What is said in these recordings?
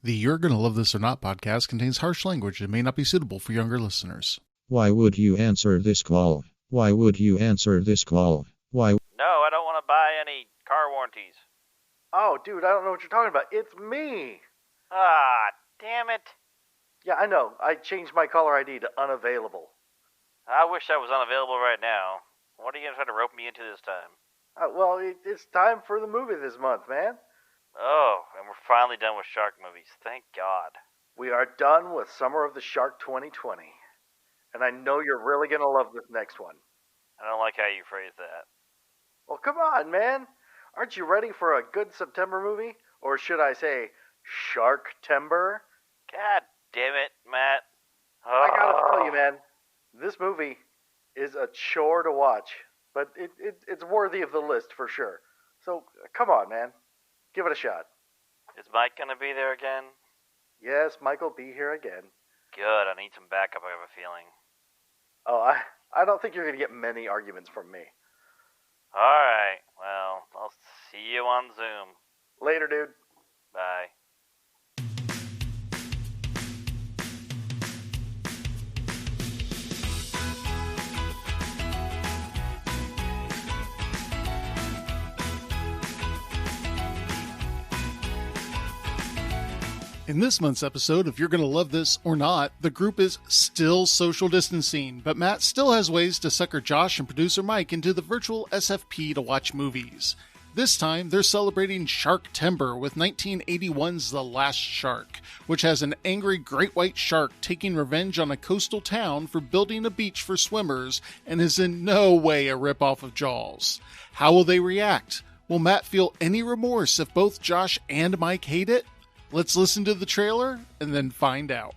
The You're Gonna Love This or Not podcast contains harsh language and may not be suitable for younger listeners. Why would you answer this call? Why would you answer this call? Why? No, I don't want to buy any car warranties. Oh, dude, I don't know what you're talking about. It's me. Ah, damn it. Yeah, I know. I changed my caller ID to unavailable. I wish I was unavailable right now. What are you going to try to rope me into this time? Well, it's time for the movie this month, man. Oh, and we're finally done with shark movies. Thank God. We are done with Summer of the Shark 2020. And I know you're really going to love this next one. I don't like how you phrase that. Well, come on, man. Aren't you ready for a good September movie? Or should I say, Sharktember? God damn it, Matt. Oh. I gotta tell you, man, this movie is a chore to watch. But it's worthy of the list for sure. So, come on, man. Give it a shot. Is Mike going to be there again? Yes, Mike will be here again. Good, I need some backup, I have a feeling. Oh, I don't think you're going to get many arguments from me. Alright, well, I'll see you on Zoom. Later, dude. Bye. In this month's episode of You're Gonna Love This or Not, the group is still social distancing, but Matt still has ways to sucker Josh and producer Mike into the virtual SFP to watch movies. This time, they're celebrating Sharktember with 1981's The Last Shark, which has an angry great white shark taking revenge on a coastal town for building a beach for swimmers and is in no way a ripoff of Jaws. How will they react? Will Matt feel any remorse if both Josh and Mike hate it? Let's listen to the trailer and then find out.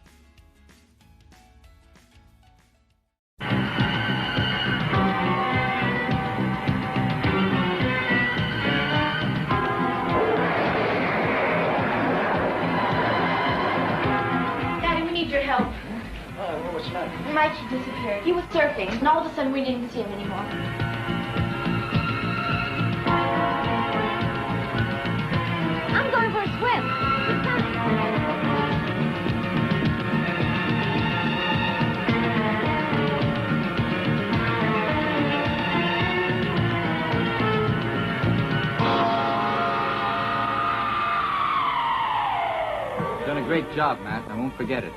Daddy, we need your help. Oh, what's that? Mike disappeared. He was surfing, and all of a sudden we didn't see him anymore. I'm going for a swim. Done a great job, Matt. I won't forget it.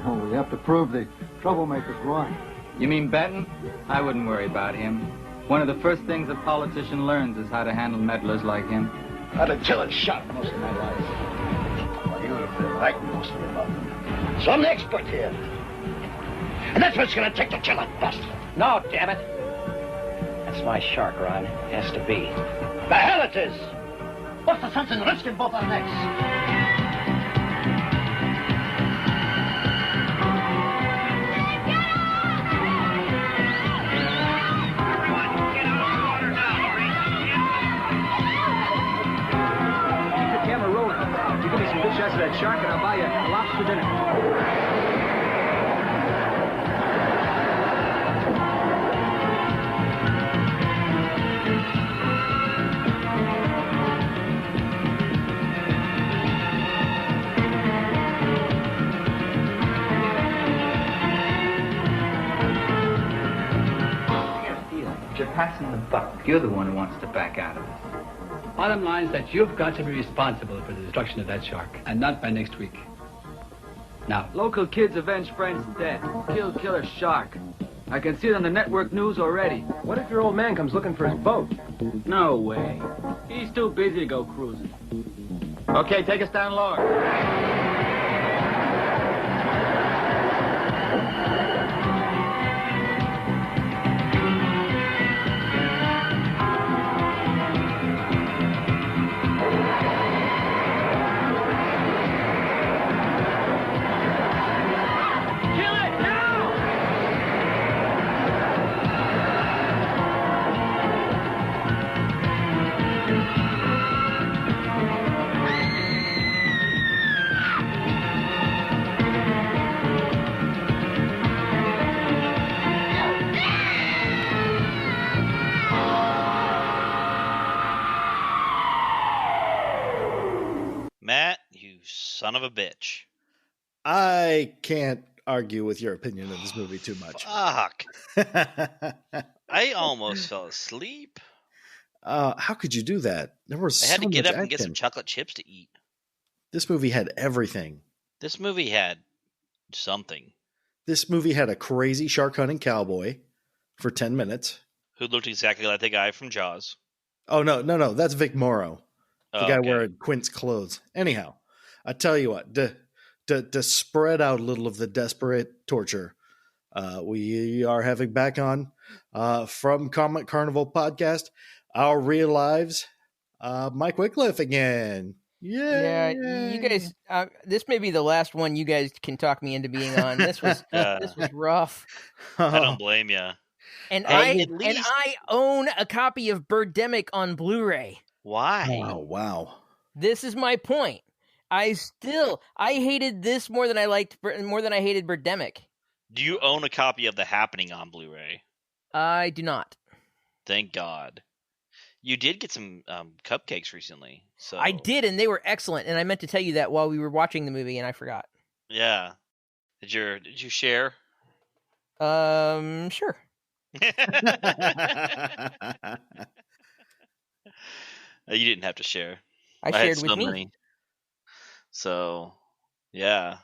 Oh, we have to prove the troublemaker's wrong. You mean Benton? I wouldn't worry about him. One of the first things a politician learns is how to handle meddlers like him. I'd have killed and shot most of my life. Well, you would have been right mostly about them. So I'm the expert here. And that's what it's going to take to kill that bastard. No, damn it. That's my shark, Ron. It has to be. The hell it is! What's the sense in risking both our necks? Shots of that shark and I'll buy you a lobster dinner. You're passing the buck. You're the one who wants to back out of this. Bottom line is that you've got to be responsible for the destruction of that shark, and not by next week. Now, Local kids avenge friend's death. Kill killer shark. I can see it on the network news already. what if your old man comes looking for his boat? No way. He's too busy to go cruising. Okay, take us down lower. of a bitch. I can't argue with your opinion of this movie too much. Fuck. I almost fell asleep. How could you do that? There was I had so to get much up and get some action. chocolate chips to eat. This movie had everything. This movie had something. This movie had a crazy shark hunting cowboy for 10 minutes. Who looked exactly like the guy from Jaws. Oh, no. That's Vic Morrow. The guy okay. wearing Quint's clothes. Anyhow, I tell you what, to spread out a little of the desperate torture, we are having back on from Comic Carnival Podcast, Our Real Lives, Mike Wycliffe again. Yeah, you guys. This may be the last one you guys can talk me into being on. This was rough. I don't blame you. And I own a copy of Birdemic on Blu-ray. Why? Oh, wow. This is my point. I hated this more than I hated Birdemic. Do you own a copy of The Happening on Blu-ray? I do not. Thank God. You did get some cupcakes recently. So I did, and they were excellent. And I meant to tell you that while we were watching the movie, and I forgot. Yeah. Did you share? Sure. You didn't have to share. I shared with me. So, yeah.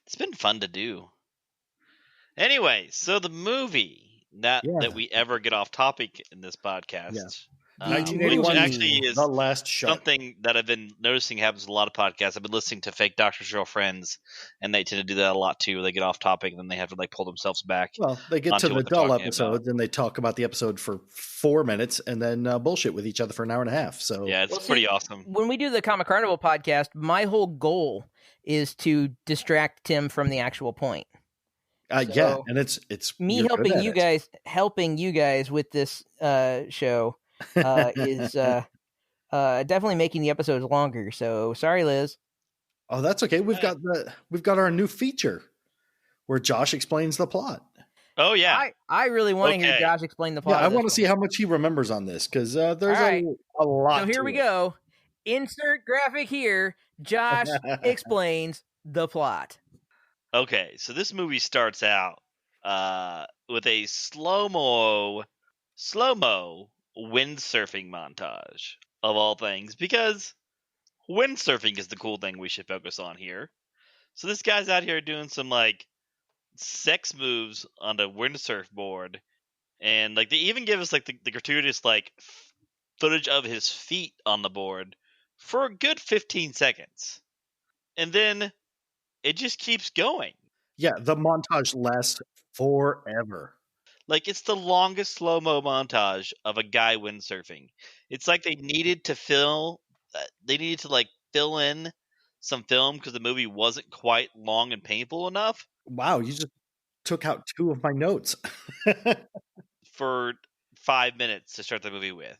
It's been fun to do. Anyway, so the movie that we ever get off topic in this podcast, which actually is the last shot. Something that I've been noticing happens in a lot of podcasts. I've been listening to Fake Doctors Real Friends, and they tend to do that a lot too. They get off topic, and then they have to pull themselves back. Well, they get to the dull episode, then they talk about the episode for 4 minutes, and then bullshit with each other for an hour and a half. So yeah, it's pretty awesome. When we do the Comic Carnival podcast, my whole goal is to distract Tim from the actual point. Yeah, and it's me helping you guys with this show is definitely making the episodes longer. So sorry, Liz. Oh, that's okay. We've got our new feature where Josh explains the plot. Oh yeah, I really want to hear Josh explain the plot. Yeah, I want to see how much he remembers on this because there's a lot. So here we go. Insert graphic here. Josh explains the plot. Okay, so this movie starts out with a slow-mo windsurfing montage, of all things, because windsurfing is the cool thing we should focus on here. So this guy's out here doing some, sex moves on a windsurf board, and, they even give us, the gratuitous, footage of his feet on the board for a good 15 seconds. And then it just keeps going. Yeah, the montage lasts forever. It's the longest slow-mo montage of a guy windsurfing. It's like they needed to fill in some film because the movie wasn't quite long and painful enough. Wow, you just took out 2 of my notes. For 5 minutes to start the movie with.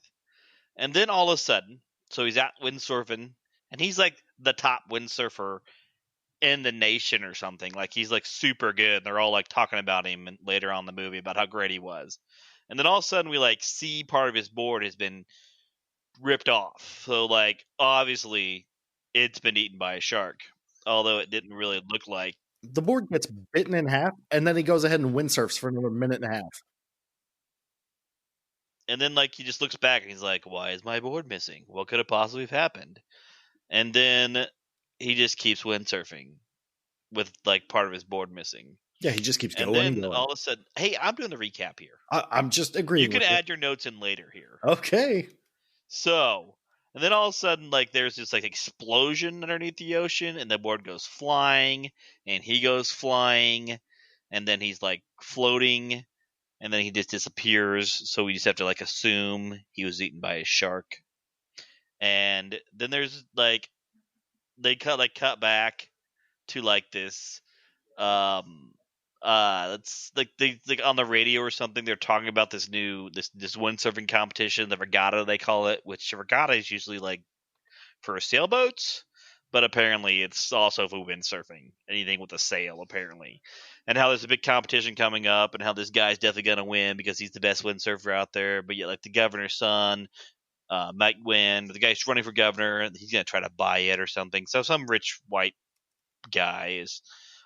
And then all of a sudden, so he's out windsurfing, and he's the top windsurfer in the nation or something. He's super good. They're all talking about him and later on in the movie about how great he was. And then all of a sudden we see part of his board has been ripped off. So obviously it's been eaten by a shark, although it didn't really look like. The board gets bitten in half, and then he goes ahead and windsurfs for another minute and a half. And then he just looks back and he's like, why is my board missing? What could have possibly have happened? And then he just keeps windsurfing with part of his board missing. Yeah, he just keeps and going. And then all of a sudden, hey, I'm doing the recap here. I'm just agreeing. You can add your notes in later here. Okay. So, and then all of a sudden, there's this explosion underneath the ocean, and the board goes flying, and he goes flying, and then he's floating, and then he just disappears. So we just have to assume he was eaten by a shark. And then there's they cut back to this it's they on the radio or something, they're talking about this windsurfing competition, the regatta they call it, which regatta is usually for sailboats, but apparently it's also for windsurfing, anything with a sail apparently, and how there's a big competition coming up and how this guy's definitely gonna win because he's the best windsurfer out there, but yet the governor's son might win. The guy's running for governor, and he's gonna try to buy it or something. So some rich white guy is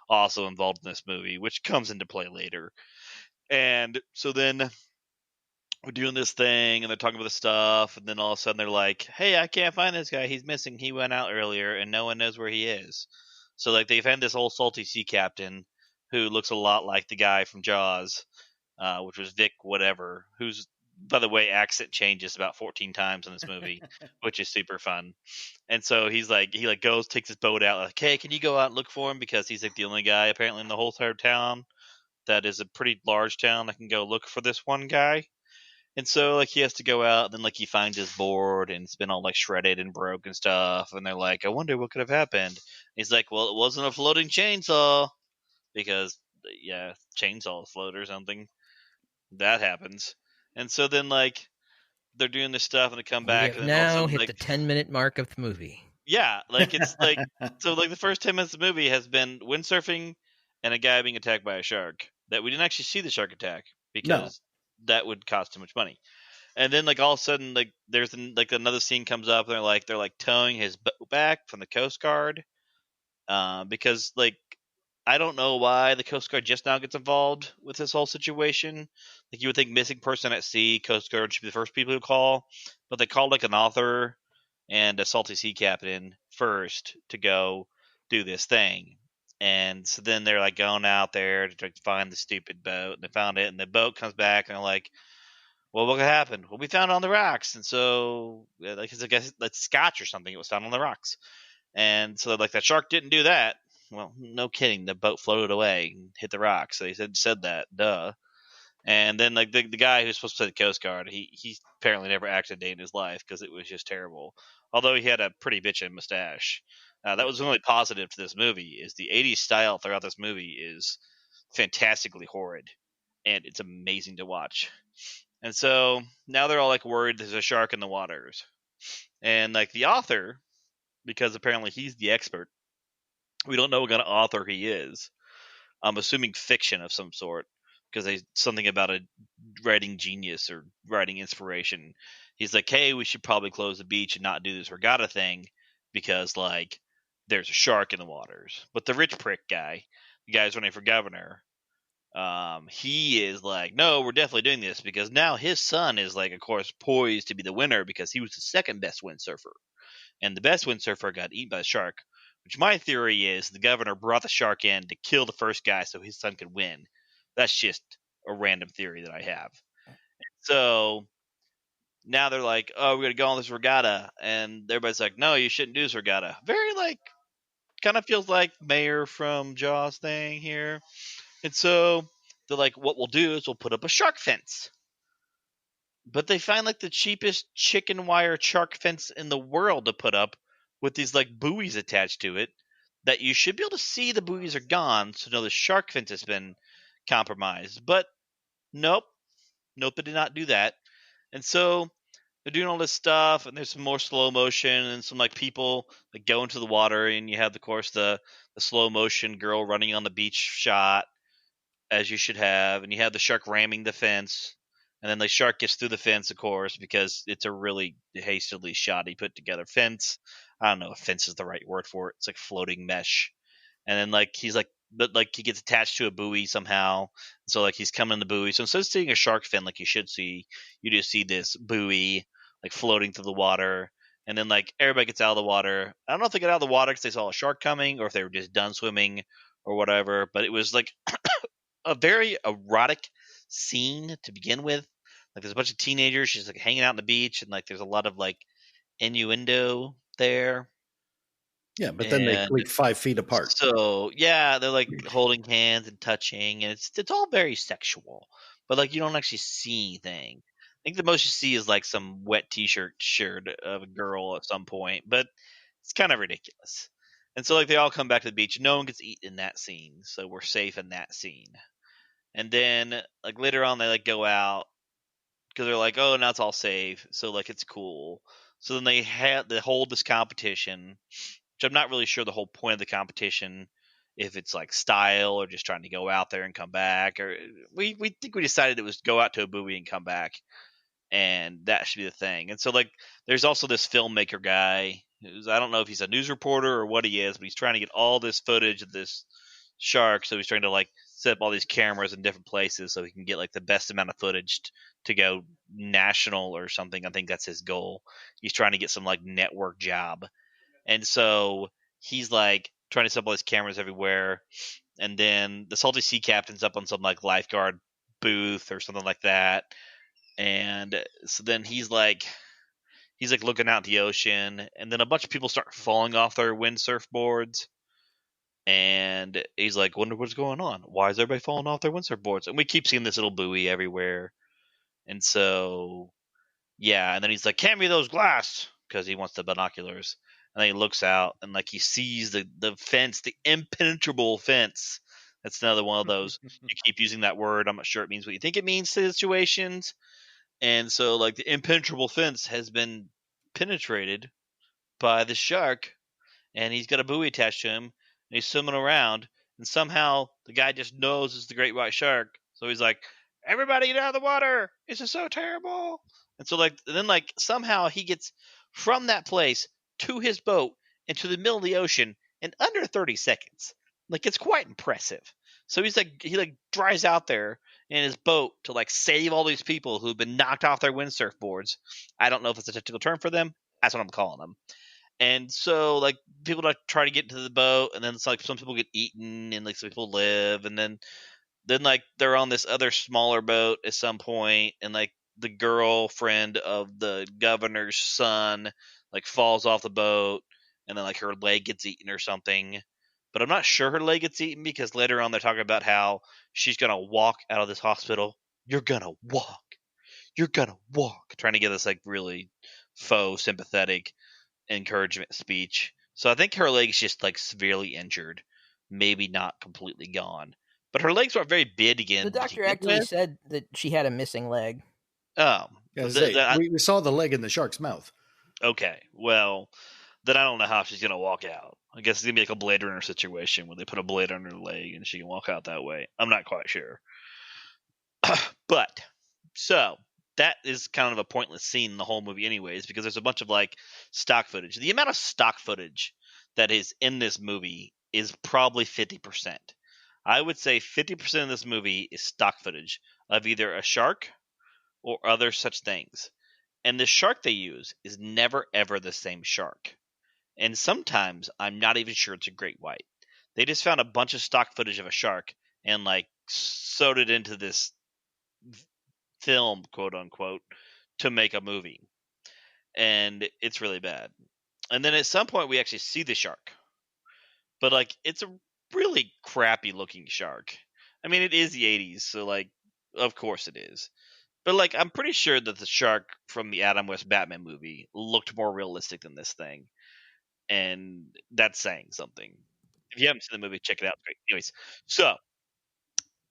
also involved in this movie, which comes into play later. And so then we're doing this thing, and they're talking about the stuff, and then all of a sudden they're like, "Hey, I can't find this guy. He's missing. He went out earlier, and no one knows where he is." So like they found this old salty sea captain who looks a lot like the guy from Jaws, which was Vic whatever, who's, by the way, accent changes about 14 times in this movie, which is super fun. And so he goes, takes his boat out, like, "Hey, can you go out and look for him?" Because he's like the only guy apparently in the whole entire town that is a pretty large town that can go look for this one guy. And so like he has to go out, and then like he finds his board, and it's been all like shredded and broke and stuff. And they're like, "I wonder what could have happened." And he's like, "Well, it wasn't a floating chainsaw, because yeah, chainsaw float or something." That happens. And so then like they're doing this stuff, and they come We back, have and then all of a now sudden, hit the 10-minute mark of the movie. yeah, like it's like so like the first 10 minutes of the movie has been windsurfing and a guy being attacked by a shark. That we didn't actually see the shark attack because that would cost too much money. And then like all of a sudden like there's like another scene comes up, and they're like towing his boat back from the Coast Guard, because like I don't know why the Coast Guard just now gets involved with this whole situation. Like you would think missing person at sea, Coast Guard should be the first people to call, but they called like an author and a salty sea captain first to go do this thing. And so then they're like going out there to try to find the stupid boat, and they found it, and the boat comes back, and they're like, "Well, what happened?" "Well, we found it on the rocks." And so like I guess that's scotch or something. It was found on the rocks. And so like that shark didn't do that. Well, no kidding. The boat floated away and hit the rocks. So they said that. Duh. And then like the guy who's supposed to play the Coast Guard, he apparently never acted a day in his life because it was just terrible. Although he had a pretty bitchin' mustache. That was the only positive to this movie, is the 80s style throughout this movie is fantastically horrid, and it's amazing to watch. And so now they're all like worried there's a shark in the waters. And like the author, because apparently he's the expert, we don't know what kind of author he is. I'm assuming fiction of some sort, because there's something about a writing genius or writing inspiration. He's like, "Hey, we should probably close the beach and not do this regatta thing because like there's a shark in the waters." But the rich prick guy, the guy's running for governor, he is like, "No, we're definitely doing this," because now his son is like, of course, poised to be the winner because he was the second best windsurfer, and the best windsurfer got eaten by the shark. Which my theory is the governor brought the shark in to kill the first guy so his son could win. That's just a random theory that I have. So now they're like, "Oh, we're going to go on this regatta." And everybody's like, "No, you shouldn't do this regatta." Very like, kind of feels like Mayor from Jaws thing here. And so they're like, "What we'll do is we'll put up a shark fence." But they find like the cheapest chicken wire shark fence in the world to put up, with these like buoys attached to it that you should be able to see the buoys are gone, so know the shark fence has been compromised. But nope, they did not do that. And so they're doing all this stuff, and there's some more slow motion and some like people that go into the water, and you have of course the slow motion girl running on the beach shot, as you should have, and you have the shark ramming the fence. And then the shark gets through the fence, of course, because it's a really hastily shoddy put together fence. I don't know if fence is the right word for it. It's like floating mesh. And then like he's like, but like he gets attached to a buoy somehow. So like he's coming in the buoy. So instead of seeing a shark fin like you should see, you just see this buoy like floating through the water. And then like everybody gets out of the water. I don't know if they got out of the water because they saw a shark coming, or if they were just done swimming or whatever. But it was like a very erotic scene to begin with. Like there's a bunch of teenagers just like hanging out on the beach, and like there's a lot of like innuendo there. Yeah, but then they leap 5 feet apart. So yeah, they're like holding hands and touching, and it's all very sexual. But like you don't actually see anything. I think the most you see is like some wet t-shirt shirt of a girl at some point, but it's kind of ridiculous. And so like they all come back to the beach. No one gets eaten in that scene, so we're safe in that scene. And then like later on they like go out because they're like, "Oh, now it's all safe," so like it's cool. So then they hold this competition, which I'm not really sure the whole point of the competition, if it's like style or just trying to go out there and come back. Or we think we decided it was go out to a buoy and come back, and that should be the thing. And so like there's also this filmmaker guy I don't know if he's a news reporter or what he is, but he's trying to get all this footage of this shark. So he's trying to like set up all these cameras in different places so he can get like the best amount of footage to go national or something. I think that's his goal. He's trying to get some like network job. And so he's like trying to set up all these cameras everywhere. And then the salty sea captain's up on some like lifeguard booth or something like that. And so then he's like looking out at the ocean, and then a bunch of people start falling off their windsurf boards. And he's like, wonder what's going on. Why is everybody falling off their windsurf boards? And we keep seeing this little buoy everywhere. And so, yeah, and then he's like, hand me those glass, because he wants the binoculars. And then he looks out, and like he sees the fence, the impenetrable fence. That's another one of those. You keep using that word. I'm not sure it means what you think it means to situations. And so, like, the impenetrable fence has been penetrated by the shark, and he's got a buoy attached to him, and he's swimming around, and somehow the guy just knows it's the great white shark. So he's like, everybody get out of the water! This is so terrible! And so, like, and then, like, somehow he gets from that place to his boat into the middle of the ocean in under 30 seconds. Like, it's quite impressive. So he's like, he drives out there in his boat to like save all these people who've been knocked off their windsurf boards. I don't know if it's a technical term for them. That's what I'm calling them. And so like people try to get into the boat, and then it's like some people get eaten and like some people live, and then like they're on this other smaller boat at some point, and like the girlfriend of the governor's son like falls off the boat, and then like her leg gets eaten or something. But I'm not sure her leg gets eaten, because later on they're talking about how she's going to walk out of this hospital. You're going to walk. You're going to walk. Trying to get this like really faux sympathetic encouragement speech. So I think her leg's just like severely injured. Maybe not completely gone. But her legs weren't very big again. The doctor actually said that she had a missing leg. Oh. We saw the leg in the shark's mouth. Okay. Well, then I don't know how she's going to walk out. I guess it's going to be like a Blade Runner situation where they put a blade under her leg and she can walk out that way. I'm not quite sure. But, so, that is kind of a pointless scene in the whole movie anyways, because there's a bunch of, like, stock footage. The amount of stock footage that is in this movie is probably 50%. I would say 50% of this movie is stock footage of either a shark or other such things. And the shark they use is never, ever the same shark. And sometimes I'm not even sure it's a great white. They just found a bunch of stock footage of a shark and like sewed it into this film, quote unquote, to make a movie. And it's really bad. And then at some point we actually see the shark. But like it's a really crappy looking shark. I mean, it is the 80s, so like of course it is. But like I'm pretty sure that the shark from the Adam West Batman movie looked more realistic than this thing. And that's saying something. If you haven't seen the movie, check it out. Great. Anyways, so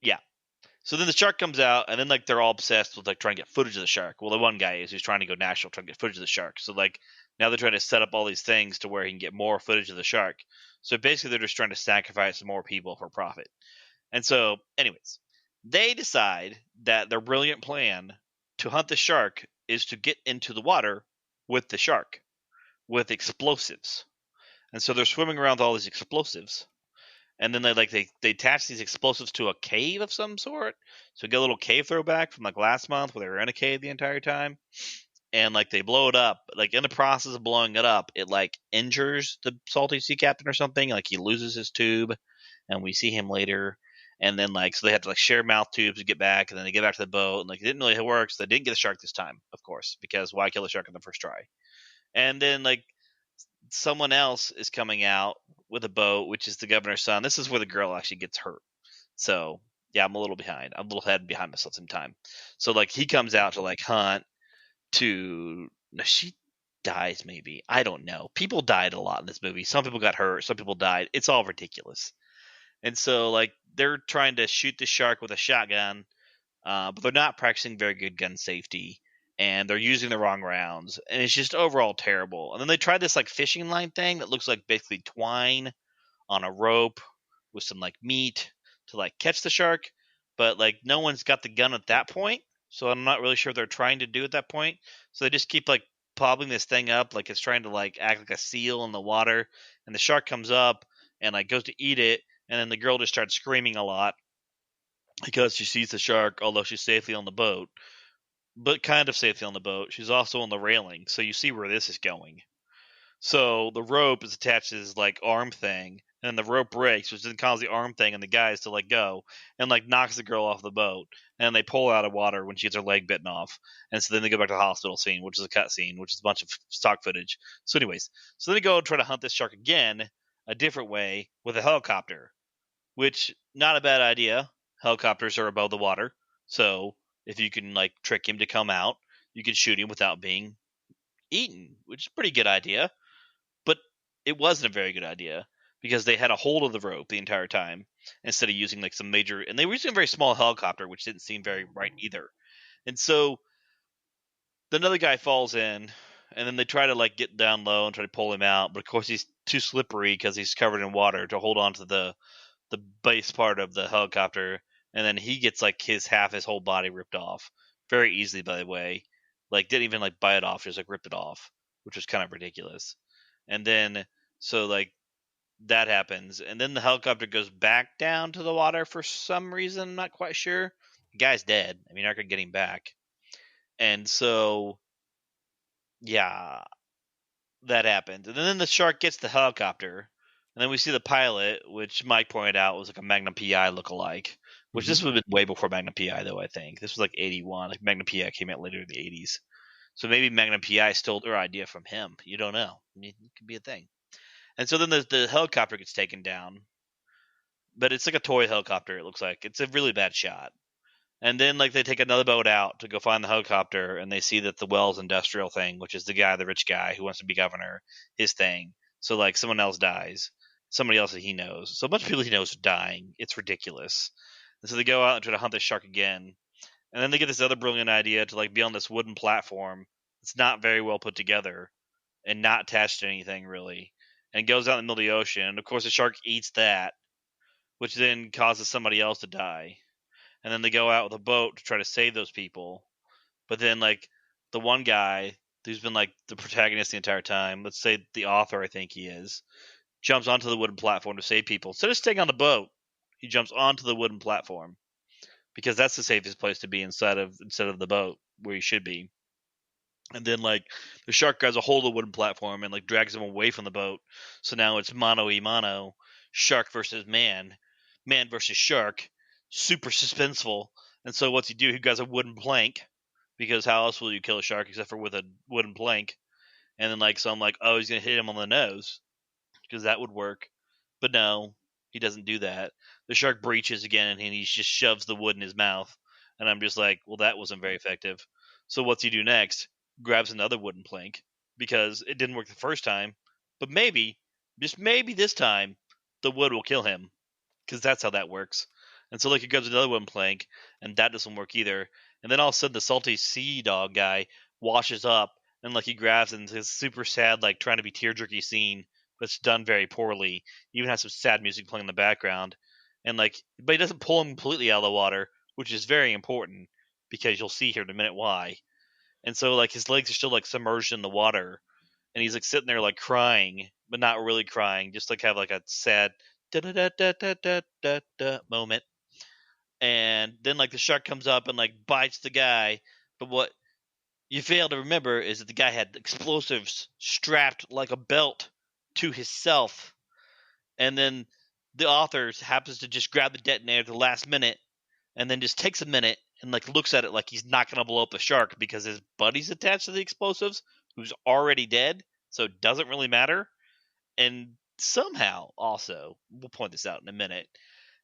yeah. So then the shark comes out, and then like they're all obsessed with like trying to get footage of the shark. Well, the one guy is who's trying to go national, trying to get footage of the shark. So like now they're trying to set up all these things to where he can get more footage of the shark. So basically, they're just trying to sacrifice more people for profit. And so, anyways, they decide that their brilliant plan to hunt the shark is to get into the water with the shark with explosives. And so they're swimming around with all these explosives. And then they attach these explosives to a cave of some sort. So we get a little cave throwback from like last month where they were in a cave the entire time. And like they blow it up. Like in the process of blowing it up, it like injures the salty sea captain or something. Like he loses his tube, and we see him later. And then like so they have to like share mouth tubes to get back, and then they get back to the boat, and like it didn't really work. So they didn't get the shark this time, of course, because why kill the shark on the first try? And then like someone else is coming out with a boat, which is the governor's son. This is where the girl actually gets hurt. So yeah, I'm a little behind. I'm a little head behind myself in time. So like he comes out to like hunt to. No, she dies maybe. I don't know. People died a lot in this movie. Some people got hurt. Some people died. It's all ridiculous. And so like they're trying to shoot the shark with a shotgun, but they're not practicing very good gun safety. And they're using the wrong rounds, and it's just overall terrible. And then they tried this like fishing line thing that looks like basically twine on a rope with some like meat to like catch the shark, but like no one's got the gun at that point, so I'm not really sure what they're trying to do at that point. So they just keep like popping this thing up like it's trying to like act like a seal in the water, and the shark comes up and like goes to eat it, and then the girl just starts screaming a lot because she sees the shark, although she's safely on the boat, but kind of safely on the boat. She's also on the railing, so you see where this is going. So the rope is attached to this like arm thing, and the rope breaks, which then causes the arm thing and the guys to let go, and like knocks the girl off the boat, and they pull out of water when she gets her leg bitten off, and so then they go back to the hospital scene, which is a cut scene, which is a bunch of stock footage. So anyways, so then they go and try to hunt this shark again, a different way, with a helicopter, which not a bad idea. Helicopters are above the water, so if you can like trick him to come out, you can shoot him without being eaten, which is a pretty good idea. But it wasn't a very good idea because they had a hold of the rope the entire time instead of using like some major, and they were using a very small helicopter, which didn't seem very right either. And so another guy falls in, and then they try to like get down low and try to pull him out, but of course he's too slippery because he's covered in water to hold on to the base part of the helicopter, and then he gets like his whole body ripped off very easily, by the way. Like didn't even like bite it off, just like ripped it off, which was kind of ridiculous. And then so like that happens, and then the helicopter goes back down to the water for some reason. I'm not quite sure. The guy's dead. I mean, you're not gonna get him back. And so yeah, that happened. And then the shark gets the helicopter, and then we see the pilot, which Mike pointed out was like a Magnum PI lookalike. Which this would have been way before Magnum PI, though, I think. This was like 81. Like Magnum PI came out later in the 80s. So maybe Magnum PI stole their idea from him. You don't know. I mean, it could be a thing. And so then the helicopter gets taken down. But it's like a toy helicopter, it looks like. It's a really bad shot. And then like they take another boat out to go find the helicopter, and they see that the Wells Industrial thing, which is the rich guy who wants to be governor, his thing. So like someone else dies. Somebody else that he knows. So a bunch of people he knows are dying. It's ridiculous. And so they go out and try to hunt this shark again. And then they get this other brilliant idea to like be on this wooden platform. It's not very well put together and not attached to anything really. And goes out in the middle of the ocean. And of course the shark eats that, which then causes somebody else to die. And then they go out with a boat to try to save those people. But then like the one guy who's been like the protagonist the entire time, let's say the author I think he is, jumps onto the wooden platform to save people. Instead of staying on the boat, he jumps onto the wooden platform because that's the safest place to be instead of the boat where you should be. And then like the shark grabs a hold of the wooden platform and like drags him away from the boat. So now it's mano a mano, shark versus man versus shark, super suspenseful. And so what's he do? He grabs a wooden plank because how else will you kill a shark except for with a wooden plank? And then like so I'm like, oh, he's gonna hit him on the nose because that would work, but no. He doesn't do that. The shark breaches again, and he just shoves the wood in his mouth. And I'm just like, well, that wasn't very effective. So what's he do next? Grabs another wooden plank because it didn't work the first time. But maybe, just maybe this time, the wood will kill him because that's how that works. And so like he grabs another wooden plank, and that doesn't work either. And then all of a sudden, the salty sea dog guy washes up, and like he grabs and it's super sad, like trying to be tear jerky scene. But it's done very poorly. He even has some sad music playing in the background. And like, but he doesn't pull him completely out of the water, which is very important because you'll see here in a minute why. And so like his legs are still like submerged in the water, and he's like sitting there like crying, but not really crying, just like have like a sad da da da da da da da da moment. And then like the shark comes up and like bites the guy. But what you fail to remember is that the guy had explosives strapped like a belt to himself, and then the author happens to just grab the detonator at the last minute, and then just takes a minute and like looks at it like he's not going to blow up the shark because his buddy's attached to the explosives, who's already dead, so it doesn't really matter. And somehow, also, we'll point this out in a minute.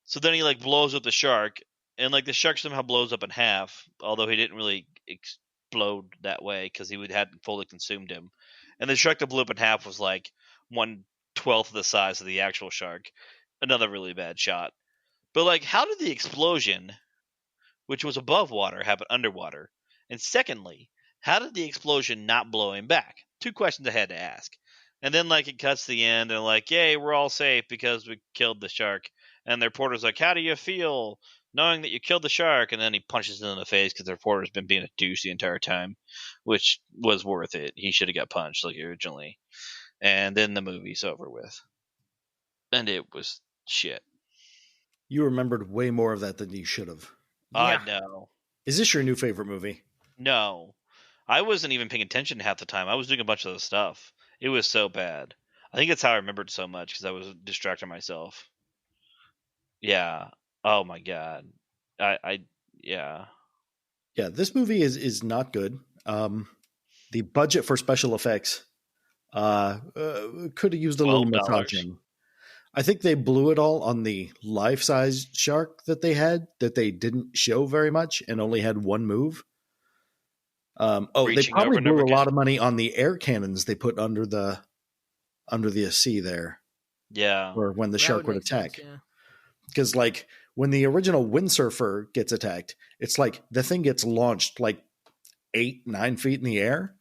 So then he like blows up the shark, and like the shark somehow blows up in half, although he didn't really explode that way because he hadn't fully consumed him. And the shark that blew up in half was like 1/12 of the size of the actual shark. Another really bad shot. But like, how did the explosion, which was above water, happen underwater? And secondly, how did the explosion not blow him back? Two questions I had to ask. And then like it cuts to the end and like, yay, we're all safe because we killed the shark. And the reporter's like, how do you feel? knowing that you killed the shark, and then he punches him in the face because the reporter's been being a douche the entire time, which was worth it. He should have got punched like originally. And then the movie's over with. And it was shit. You remembered way more of that than you should have. I know. Is this your new favorite movie? No. I wasn't even paying attention half the time. I was doing a bunch of the stuff. It was so bad. I think that's how I remembered so much, because I was distracting myself. Yeah. Oh my god. Yeah. Yeah, this movie is not good. The budget for special effects could have used a little massaging. I think they blew it all on the life-size shark that they had, that they didn't show very much and only had one move. They probably blew a lot of money on the air cannons they put under the sea there. Yeah. Or when the shark would attack. Because like when the original windsurfer gets attacked, it's like the thing gets launched like 8-9 feet in the air.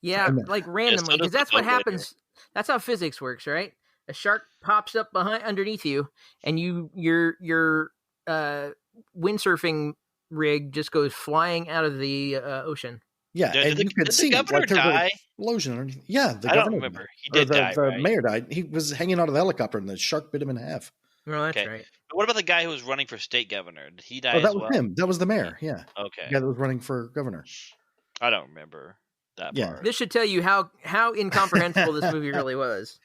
Yeah, like randomly, because that's what happens. That's how physics works, right? A shark pops up underneath you, and your windsurfing rig just goes flying out of the ocean. Yeah, and you could see the governor die? Explosion underneath. Yeah, the I governor. don't remember. He did die. The mayor died. He was hanging out of the helicopter, and the shark bit him in half. Oh, that's right. But what about the guy who was running for state governor? Did he die? Oh, that was him. That was the mayor. Yeah. Okay. The guy that was running for governor. I don't remember that part. This should tell you how incomprehensible this movie really was.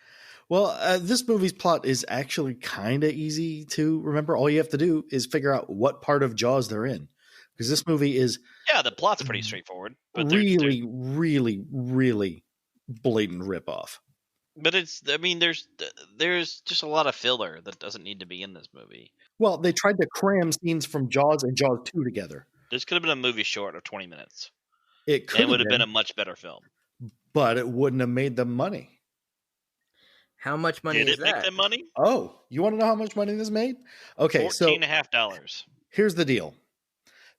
Well, this movie's plot is actually kind of easy to remember. All you have to do is figure out what part of Jaws they're in, because this movie is the plot's pretty straightforward, but really, really, really blatant ripoff. But there's just a lot of filler that doesn't need to be in this movie. Well, they tried to cram scenes from Jaws and Jaws 2 together. This could have been a movie short of 20 minutes. It would have been a much better film. But it wouldn't have made them money. How much money Did is it that? make them money? Oh, you want to know how much money this made? Okay, $14.50. Here's the deal.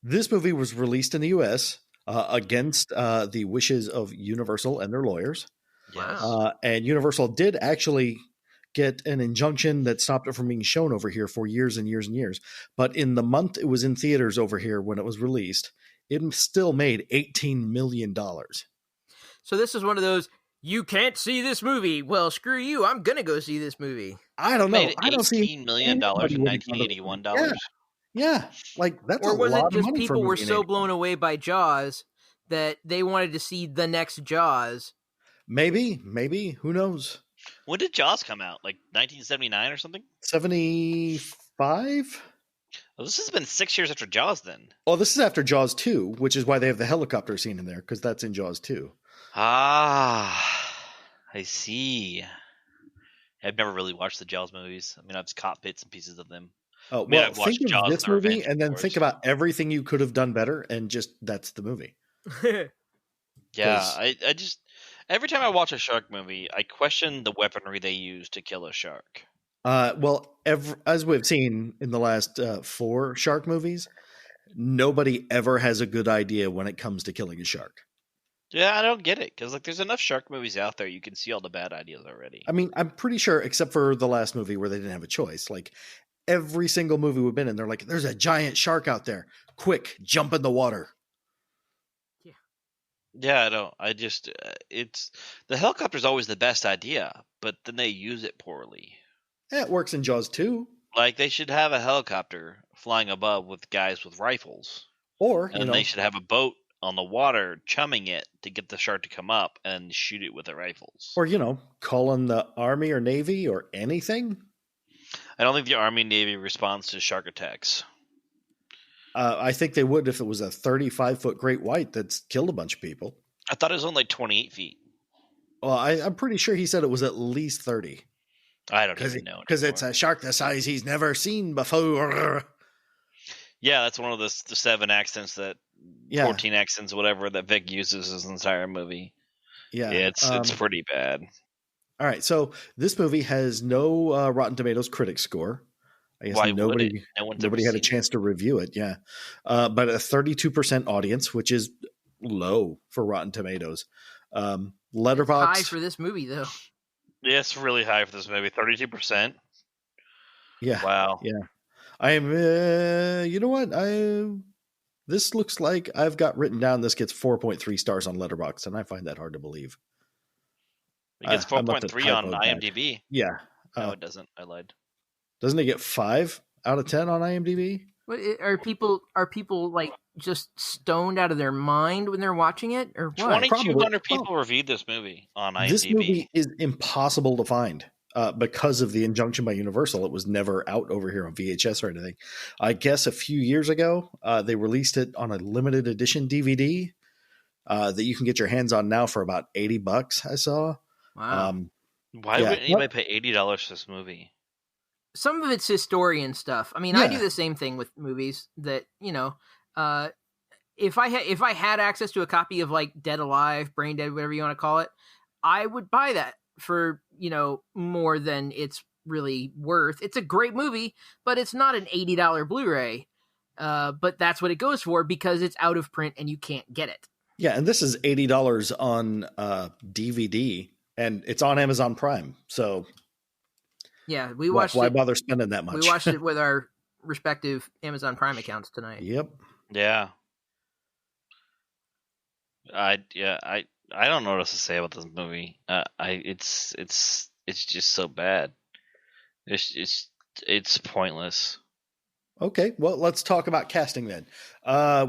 This movie was released in the U.S. Against the wishes of Universal and their lawyers. Yes. And Universal did actually get an injunction that stopped it from being shown over here for years and years and years. But in the month it was in theaters over here when it was released, it still made $18 million. So this is one of those, you can't see this movie. Well, screw you. I'm going to go see this movie. I don't know. I don't see $18 million in 1981 dollars. Yeah. Like that's or a was lot it of just money people for were so blown away by Jaws that they wanted to see the next Jaws? Maybe. Who knows? When did Jaws come out? Like 1979 or something? 75? Well, this has been 6 years after Jaws then. Oh, this is after Jaws 2, which is why they have the helicopter scene in there, because that's in Jaws 2. Ah, I see. I've never really watched the Jaws movies. I mean, I've caught bits and pieces of them. Oh, well, think of this movie and then think about everything you could have done better, and just that's the movie. Yeah, I just every time I watch a shark movie, I question the weaponry they use to kill a shark. Well, as we've seen in the last 4 shark movies, nobody ever has a good idea when it comes to killing a shark. Yeah, I don't get it, because like there's enough shark movies out there, you can see all the bad ideas already. I mean, I'm pretty sure, except for the last movie where they didn't have a choice, like every single movie we've been in, they're like, there's a giant shark out there. Quick, jump in the water. Yeah, I don't. I just it's the helicopter's always the best idea, but then they use it poorly. Yeah, it works in Jaws too. Like they should have a helicopter flying above with guys with rifles, or they should have a boat on the water chumming it to get the shark to come up and shoot it with the rifles. Or call on the Army or Navy or anything. I don't think the Army and Navy responds to shark attacks. I think they would if it was a 35-foot great white that's killed a bunch of people. I thought it was only like 28 feet. Well, I'm pretty sure he said it was at least 30. I don't even know. Because it's a shark the size he's never seen before. Yeah, that's one of the 7 accents 14 accents, whatever, that Vic uses his entire movie. Yeah. It's pretty bad. All right, so this movie has no Rotten Tomatoes critic score. I guess nobody had a chance to review it. Yeah. But a 32% audience, which is low for Rotten Tomatoes. Letterboxd. High for this movie, though. Yeah, it's really high for this movie. 32%. Yeah. Wow. Yeah. I am. You know what? This looks like I've got written down. This gets 4.3 stars on Letterboxd, and I find that hard to believe. It gets 4.3 on IMDb. Yeah. No, it doesn't. I lied. Doesn't it get 5 out of 10 on IMDb? What, are people like just stoned out of their mind when they're watching it, or what? 2,200 people reviewed this movie on IMDb. This movie is impossible to find because of the injunction by Universal. It was never out over here on VHS or anything. I guess a few years ago, they released it on a limited edition DVD that you can get your hands on now for about $80. I saw. Wow. Why would anybody pay $80 for this movie? Some of it's historian stuff. I mean, I do the same thing with movies that, if I had access to a copy of like Dead Alive, Brain Dead, whatever you want to call it, I would buy that for, more than it's really worth. It's a great movie, but it's not an $80 Blu-ray. But that's what it goes for because it's out of print and you can't get it. Yeah. And this is $80 on DVD and it's on Amazon Prime. So yeah, we watched why bother spending that much? We watched it with our respective Amazon Prime accounts tonight. Yep. Yeah. I don't know what else to say about this movie. It's just so bad. It's pointless. Okay, well, let's talk about casting then.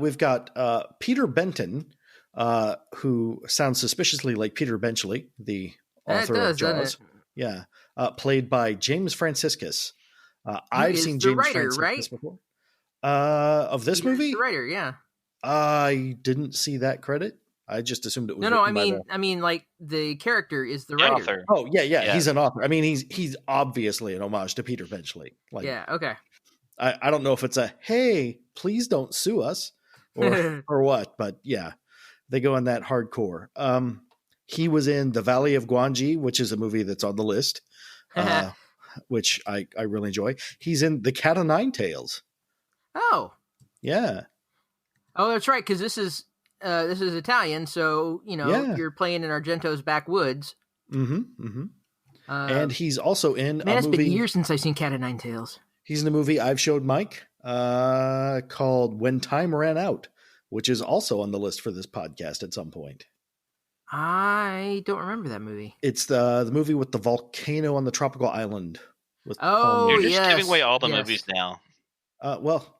We've got Peter Benton, who sounds suspiciously like Peter Benchley, the author of Jaws. Yeah, played by James Franciscus. I've seen James Franciscus right? before. Of this movie, the writer, yeah. I didn't see that credit. I just assumed it was. No. I mean, like the character is the writer. Author. Oh yeah, he's an author. I mean, he's obviously an homage to Peter Benchley. Like, yeah, okay. I don't know if it's a hey, please don't sue us, or what, but yeah, they go in that hardcore. He was in The Valley of Gwangi, which is a movie that's on the list, which I really enjoy. He's in The Cat o' Nine Tails. Oh, yeah. Oh, that's right, because this is Italian, so you're playing in Argento's backwoods. Mm-hmm. And he's also in a movie. It's been years since I've seen Cat o' Nine Tails. He's in a movie I've showed Mike called When Time Ran Out, which is also on the list for this podcast at some point. I don't remember that movie. It's the movie with the volcano on the tropical island. You're just giving away all the movies now. Well,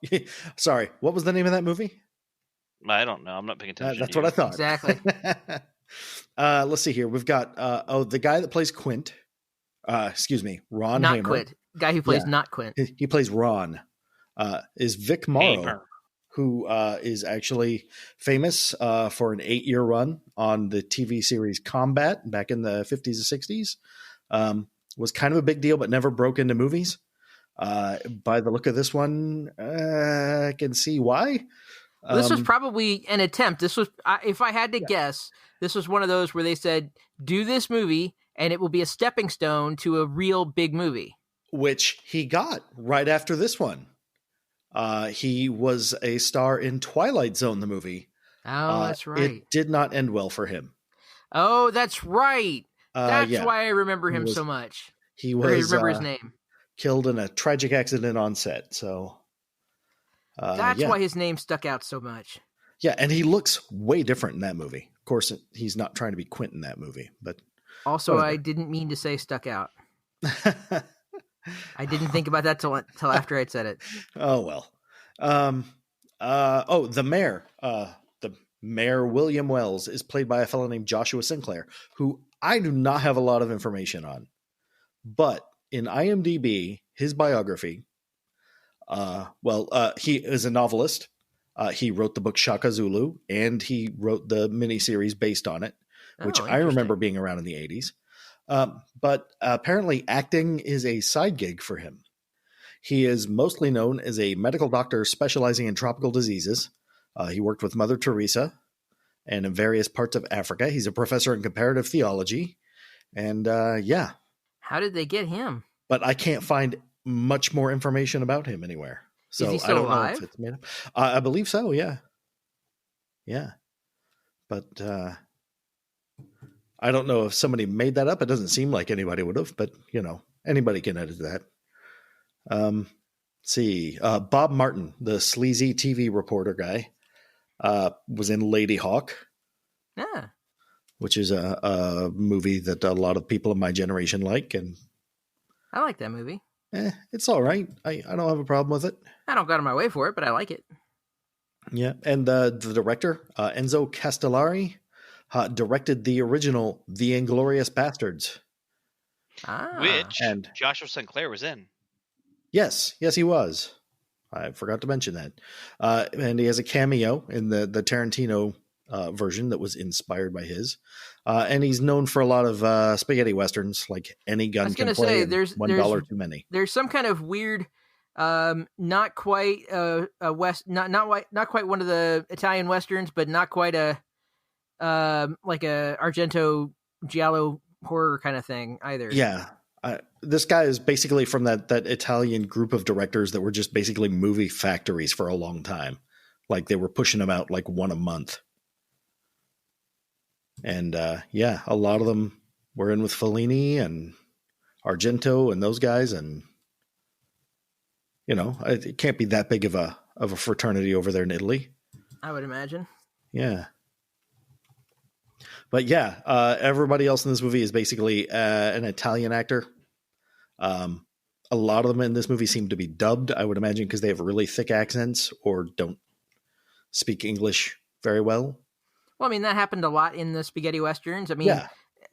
sorry. What was the name of that movie? I don't know. I'm not paying attention. That's what I thought. Exactly. Let's see here. We've got the guy that plays Quint. Excuse me, Ron not Hamer. Quint. Guy who plays not Quint. He plays Ron. Is Vic Morrow, who is actually famous for an 8-year run on the TV series Combat back in the 50s and 60s. Was kind of a big deal, but never broke into movies. By the look of this one, I can see why. This was probably an attempt. This was, if I had to guess, this was one of those where they said, do this movie and it will be a stepping stone to a real big movie. Which he got right after this one. He was a star in Twilight Zone, the movie. Oh, that's right. It did not end well for him. Oh, that's right. That's why I remember him so much. He was. I remember his name. Killed in a tragic accident on set. So that's why his name stuck out so much. Yeah, and he looks way different in that movie. Of course, he's not trying to be Quint in that movie, but also whatever. I didn't mean to say stuck out. I didn't think about that till after I'd said it. Oh well. The mayor. The mayor William Wells is played by a fellow named Joshua Sinclair, who I do not have a lot of information on, but in IMDb, his biography. He is a novelist. He wrote the book Shaka Zulu, and he wrote the miniseries based on it, which I remember being around in the 80s. But apparently acting is a side gig for him. He is mostly known as a medical doctor specializing in tropical diseases. He worked with Mother Teresa and in various parts of Africa. He's a professor in comparative theology. And How did they get him? But I can't find much more information about him anywhere. So is he still I don't alive? know if it's made up. I believe so, yeah. Yeah. But I don't know if somebody made that up. It doesn't seem like anybody would have, but anybody can edit that. see. Bob Martin, the sleazy TV reporter guy, was in Ladyhawke. Yeah. Which is a movie that a lot of people in my generation like. And I like that movie. It's all right. I don't have a problem with it. I don't go out of my way for it, but I like it. Yeah. And the director, Enzo Castellari, directed the original The Inglorious Bastards. Which Joshua Sinclair was in. Yes, he was. I forgot to mention that. And he has a cameo in the Tarantino version that was inspired by his. And he's known for a lot of spaghetti westerns, like Any Gun Can Play. There's $1 Too Many. There's some kind of weird, not quite a west, not quite one of the Italian westerns, but not quite a like a Argento giallo horror kind of thing either. Yeah. This guy is basically from that Italian group of directors that were just basically movie factories for a long time. Like they were pushing them out like one a month. And a lot of them were in with Fellini and Argento and those guys. And, it can't be that big of a fraternity over there in Italy. I would imagine. Yeah. But everybody else in this movie is basically an Italian actor. A lot of them in this movie seem to be dubbed, I would imagine, because they have really thick accents or don't speak English very well. Well, I mean, that happened a lot in the spaghetti westerns. I mean,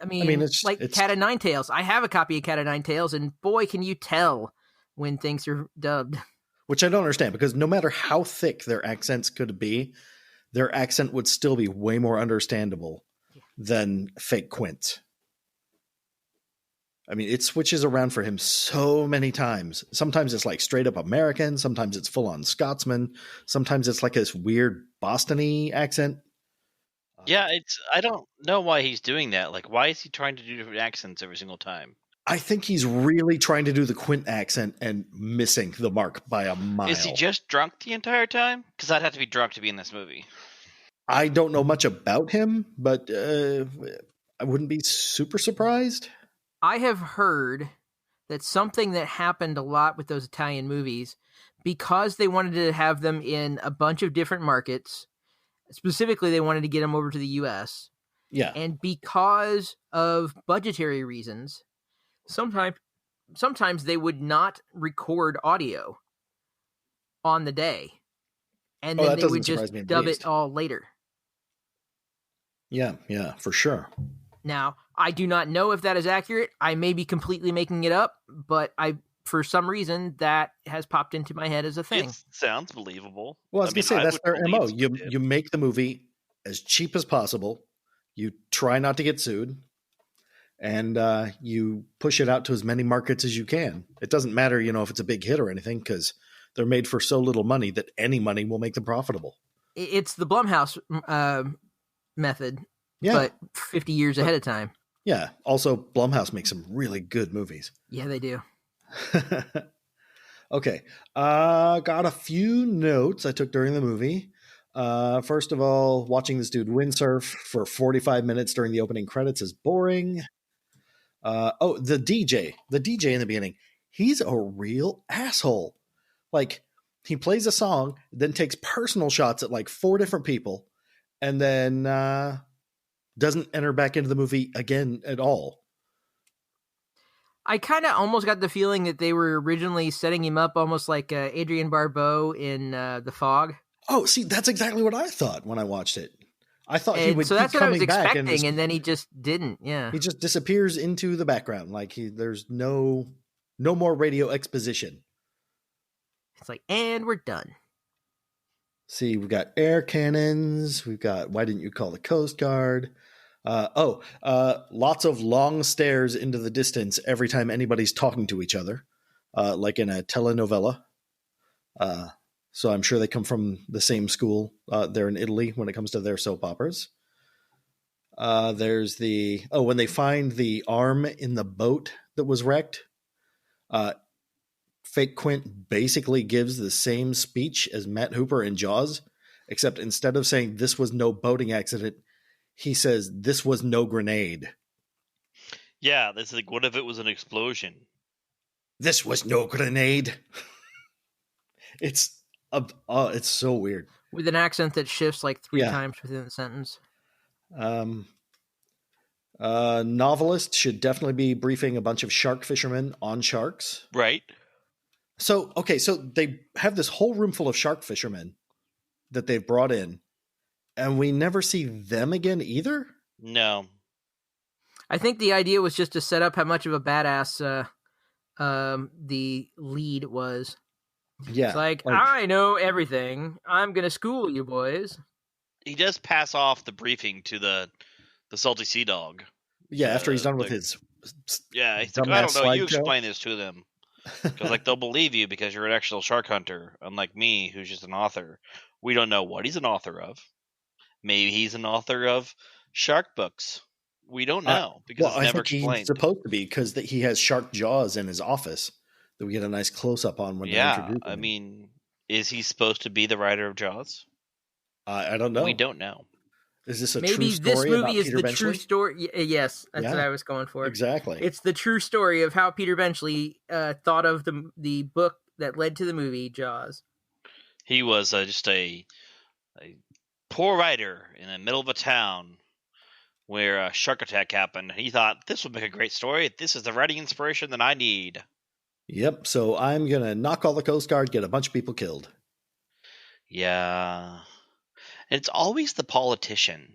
it's like Cat of Nine Tails. I have a copy of Cat of Nine Tails, and boy, can you tell when things are dubbed. Which I don't understand, because no matter how thick their accents could be, their accent would still be way more understandable than fake Quint. I mean, it switches around for him so many times. Sometimes it's like straight up American. Sometimes it's full on Scotsman. Sometimes it's like this weird Boston-y accent. Yeah, I don't know why he's doing that. Like, why is he trying to do different accents every single time? I think he's really trying to do the Quint accent and missing the mark by a mile. Is he just drunk the entire time? Because I'd have to be drunk to be in this movie. I don't know much about him, but I wouldn't be super surprised. I have heard that something that happened a lot with those Italian movies, because they wanted to have them in a bunch of different markets, specifically they wanted to get them over to the U.S. Yeah. And because of budgetary reasons, sometimes they would not record audio on the day. And then they would just dub it all later. Yeah, for sure. Now, I do not know if that is accurate. I may be completely making it up, but for some reason, that has popped into my head as a thing. It sounds believable. Well, I was going to say, that's their MO. You make the movie as cheap as possible. You try not to get sued. And you push it out to as many markets as you can. It doesn't matter, if it's a big hit or anything, because they're made for so little money that any money will make them profitable. It's the Blumhouse method, yeah, but 50 years ahead of time. Yeah. Also, Blumhouse makes some really good movies. Yeah, they do. Okay. Got a few notes I took during the movie. First of all, watching this dude windsurf for 45 minutes during the opening credits is boring. The DJ in the beginning, he's a real asshole. Like, he plays a song, then takes personal shots at like 4 different people, and then doesn't enter back into the movie again at all. I kind of almost got the feeling that they were originally setting him up almost like Adrian Barbeau in The Fog. Oh, see, that's exactly what I thought when I watched it. I thought he would so keep that's what I was coming back, expecting, and then he just didn't. Yeah, he just disappears into the background. Like there's no more radio exposition. It's like, and we're done. See, we've got air cannons. We've got, why didn't you call the Coast Guard? Lots of long stares into the distance every time anybody's talking to each other, like in a telenovela. So I'm sure they come from the same school there in Italy when it comes to their soap operas. There's when they find the arm in the boat that was wrecked, fake Quint basically gives the same speech as Matt Hooper in Jaws, except instead of saying this was no boating accident, he says this was no grenade. Yeah, that's like, what if it was an explosion? This was no grenade. It's so weird. With an accent that shifts like 3 times within the sentence. Novelist should definitely be briefing a bunch of shark fishermen on sharks. Right. So they have this whole room full of shark fishermen that they've brought in, and we never see them again either? No. I think the idea was just to set up how much of a badass the lead was. Yeah. It's like, I know everything. I'm going to school you boys. He does pass off the briefing to the salty sea dog. Yeah, after he's done with his... Yeah, he's like, I don't know, you explain this to them. Because like they'll believe you because you're an actual shark hunter, unlike me, who's just an author. We don't know what he's an author of. Maybe he's an author of shark books. We don't know because it's never explained. He's supposed to be because he has shark jaws in his office that we get a nice close up on when they introduce him. I mean, is he supposed to be the writer of Jaws? I don't know. We don't know. Is this a Maybe true story? Maybe this movie is Peter the Benchley? true story. Yes, that's what I was going for. Exactly. It's the true story of how Peter Benchley thought of the book that led to the movie Jaws. He was just a poor writer in the middle of a town where a shark attack happened. He thought, this would make a great story. This is the writing inspiration that I need. Yep, so I'm going to knock all the Coast Guard, get a bunch of people killed. Yeah. It's always the politician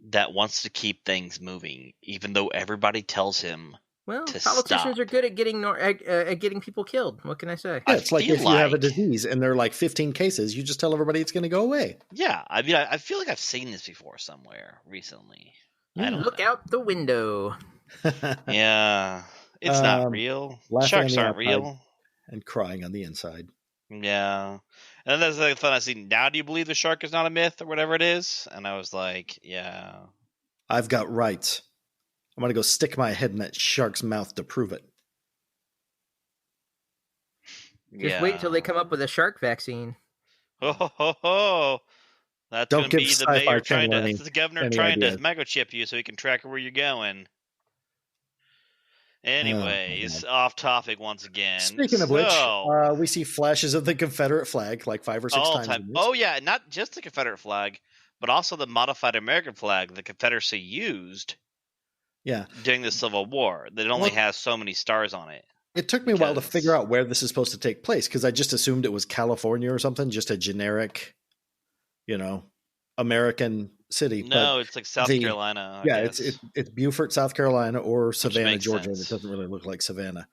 that wants to keep things moving, even though everybody tells him to politicians stop. are good at getting people killed. What can I say? Yeah, it's like if you have a disease and there are like 15 cases, you just tell everybody it's going to go away. Yeah, I mean, I feel like I've seen this before somewhere recently. I don't look know. out the window. Yeah, it's not real. Sharks aren't real. And crying on the inside. Yeah. And that's the fun I see. Now do you believe the shark is not a myth or whatever it is? And I was like, yeah. I've got rights. I'm going to go stick my head in that shark's mouth to prove it. Just wait till they come up with a shark vaccine. Oh. That's going to be the mayor trying to, that's the governor trying to microchip you so he can track where you're going. Anyways, off topic once again. Speaking of which, we see flashes of the Confederate flag like 5 or 6 times. Oh, yeah, not just the Confederate flag, but also the modified American flag the Confederacy used during the Civil War. That only has so many stars on it. It took me a while to figure out where this is supposed to take place because I just assumed it was California or something, just a generic, American city. No, it's like South Carolina. It's Beaufort, South Carolina, or Savannah, Georgia. And it doesn't really look like Savannah,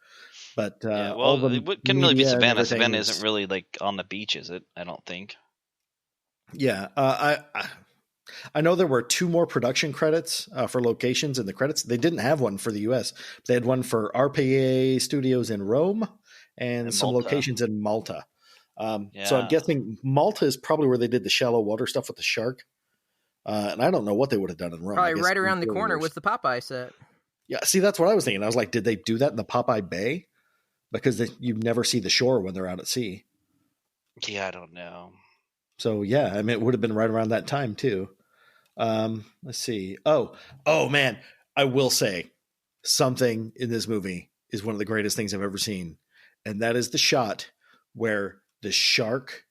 but it couldn't really be Savannah. Savannah isn't really like on the beach, is it? I don't think. Yeah, I know there were 2 more production credits for locations in the credits. They didn't have one for the U.S. They had one for RPA Studios in Rome and some locations in Malta. So I'm guessing Malta is probably where they did the shallow water stuff with the shark. And I don't know what they would have done in Rome. Probably right around the corner with the Popeye set. Yeah, see, that's what I was thinking. I was like, did they do that in the Popeye Bay? Because you never see the shore when they're out at sea. Yeah, I don't know. So, yeah, I mean, it would have been right around that time, too. Let's see. Oh, man, I will say something in this movie is one of the greatest things I've ever seen. And that is the shot where the shark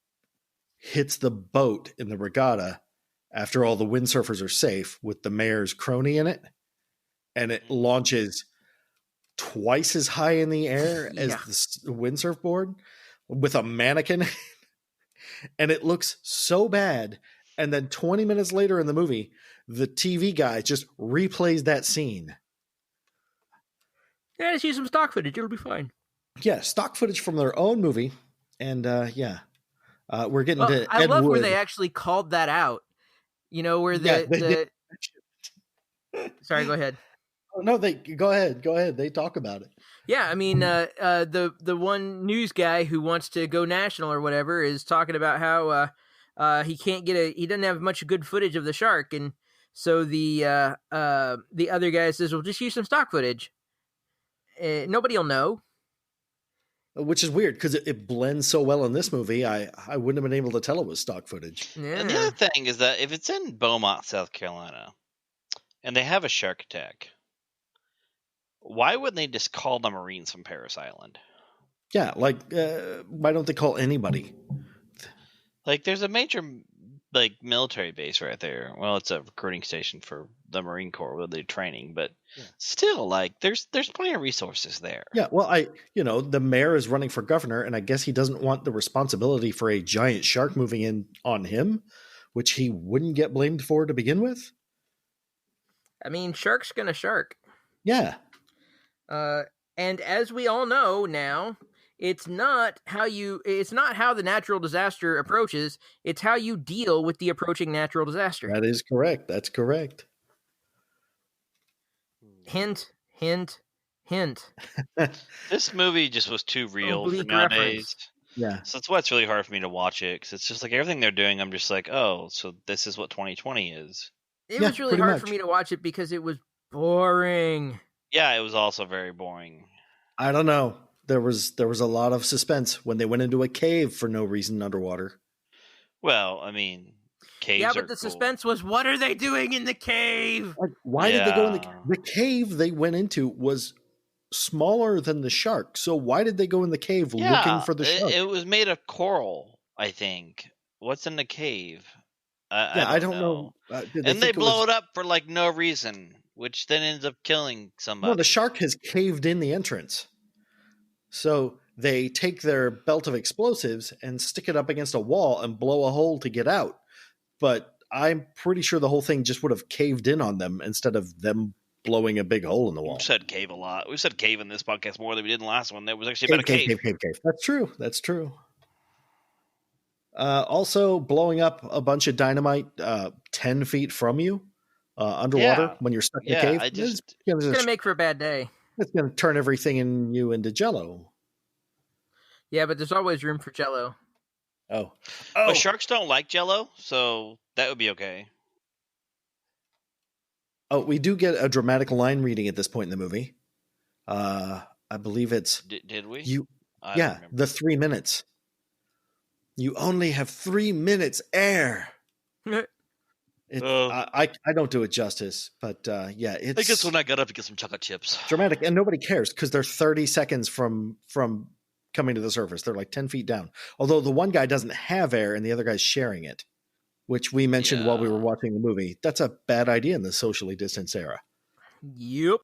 hits the boat in the regatta after all the windsurfers are safe with the mayor's crony in it. And it launches twice as high in the air as the windsurf board with a mannequin. And it looks so bad. And then 20 minutes later in the movie, the TV guy just replays that scene. Yeah, just use some stock footage. It'll be fine. Yeah, stock footage from their own movie. And we're getting to I Ed love Wood. where they actually called that out. Where the Sorry, go ahead. Oh, no, go ahead. They talk about it. Yeah, I mean, the one news guy who wants to go national or whatever is talking about how he doesn't have much good footage of the shark, and so the other guy says, "Well, just use some stock footage. Nobody will know." Which is weird because it blends so well in this movie. I wouldn't have been able to tell it was stock footage. Yeah. And the other thing is that if it's in Beaumont, South Carolina, and they have a shark attack, why wouldn't they just call the Marines from Paris Island? Yeah, like why don't they call anybody? Like, there's a major military base right there. Well, it's a recruiting station for the Marine Corps where they're training, but still, like, there's plenty of resources there. Yeah, well, the mayor is running for governor, and I guess he doesn't want the responsibility for a giant shark moving in on him, which he wouldn't get blamed for to begin with. I mean, shark's gonna shark. Yeah. And as we all know now, it's not how the natural disaster approaches, it's how you deal with the approaching natural disaster. That is correct. That's correct. Hint, hint, hint. This movie just was too real for nowadays. Reference. Yeah. So that's why it's really hard for me to watch it, because it's just like everything they're doing, I'm just like, oh, so this is what 2020 is. It was really hard for me to watch it because it was boring. Yeah, it was also very boring. I don't know. There was a lot of suspense when they went into a cave for no reason underwater. Well, I mean, caves Yeah, are but the cool. suspense was, what are they doing in the cave? Like, why did they go in the cave they went into was smaller than the shark. So why did they go in the cave looking for the shark? It was made of coral, I think. What's in the cave? I don't know. And they blow it up for like no reason, which then ends up killing somebody. No, the shark has caved in the entrance. So they take their belt of explosives and stick it up against a wall and blow a hole to get out. But I'm pretty sure the whole thing just would have caved in on them instead of them blowing a big hole in the wall. We've said cave a lot. We've said cave in this podcast more than we did in the last one. That was actually about a cave. Cave. That's true. That's true. Also, blowing up a bunch of dynamite 10 feet from you underwater when you're stuck in the cave. It's going to make for a bad day. It's going to turn everything in you into jello. Yeah, but there's always room for jello. Oh. But sharks don't like jello, so that would be okay. Oh, we do get a dramatic line reading at this point in the movie. I believe it's... Did we? The 3 minutes. You only have 3 minutes air. I don't do it justice, but it's... I guess when I got up to get some chocolate chips. Dramatic, and nobody cares because they're 30 seconds from coming to the surface. They're like 10 feet down. Although the one guy doesn't have air and the other guy's sharing it, which we mentioned while we were watching the movie. That's a bad idea in the socially distanced era. Yep.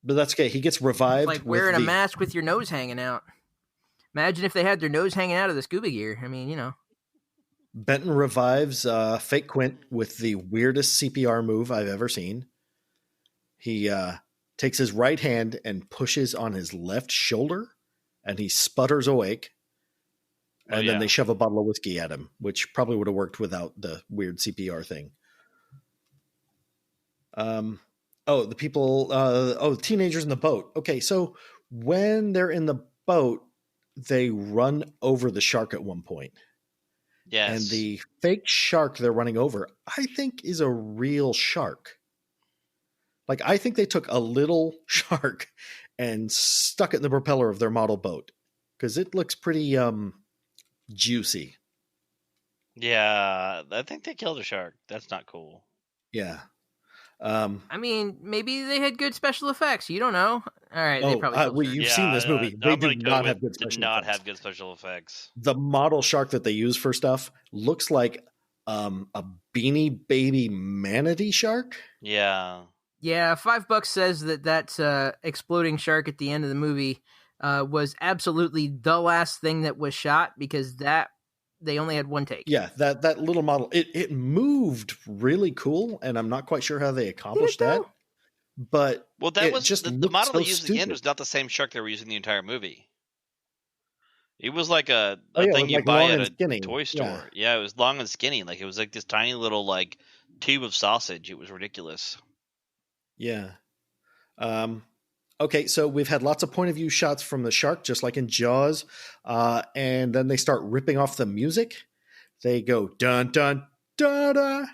But that's okay. He gets revived. Like wearing a mask with your nose hanging out. Imagine if they had their nose hanging out of the scuba gear. I mean, Benton revives Fake Quint with the weirdest CPR move I've ever seen. He takes his right hand and pushes on his left shoulder, and he sputters awake. And then they shove a bottle of whiskey at him, which probably would have worked without the weird CPR thing. The people, the teenagers in the boat. Okay, so when they're in the boat, they run over the shark at one point. Yes. And the fake shark they're running over, I think, is a real shark. Like, I think they took a little shark and stuck it in the propeller of their model boat. Because it looks pretty juicy. Yeah, I think they killed a shark. That's not cool. Yeah. I mean, maybe they had good special effects. You don't know. All right, they probably. You've seen this movie. They do not have good special effects. Have good special effects. The model shark that they use for stuff looks like a Beanie Baby manatee shark. Yeah. Yeah, $5 says that exploding shark at the end of the movie was absolutely the last thing that was shot because they only had one take. Yeah, that little model, it moved really cool, and I'm not quite sure how they accomplished that. But that was just the model so they used at the end was not the same shark they were using the entire movie. It was like a thing you buy at a toy store. Yeah, it was long and skinny. Like it was like this tiny little like tube of sausage. It was ridiculous. Yeah. Okay, so we've had lots of point of view shots from the shark, just like in Jaws, and then they start ripping off the music. They go dun dun da da.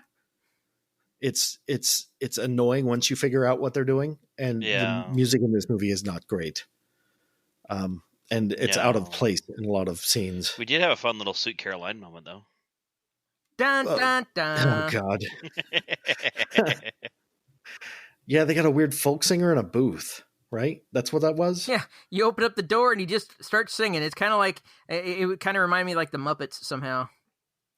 It's annoying once you figure out what they're doing, and the music in this movie is not great. And it's out of place in a lot of scenes. We did have a fun little Sweet Caroline moment, though. Dun dun dun. Oh God. Yeah, they got a weird folk singer in a booth. right? That's what that was? Yeah, you open up the door and he just starts singing. It's kind of like, it would kind of remind me like the Muppets somehow.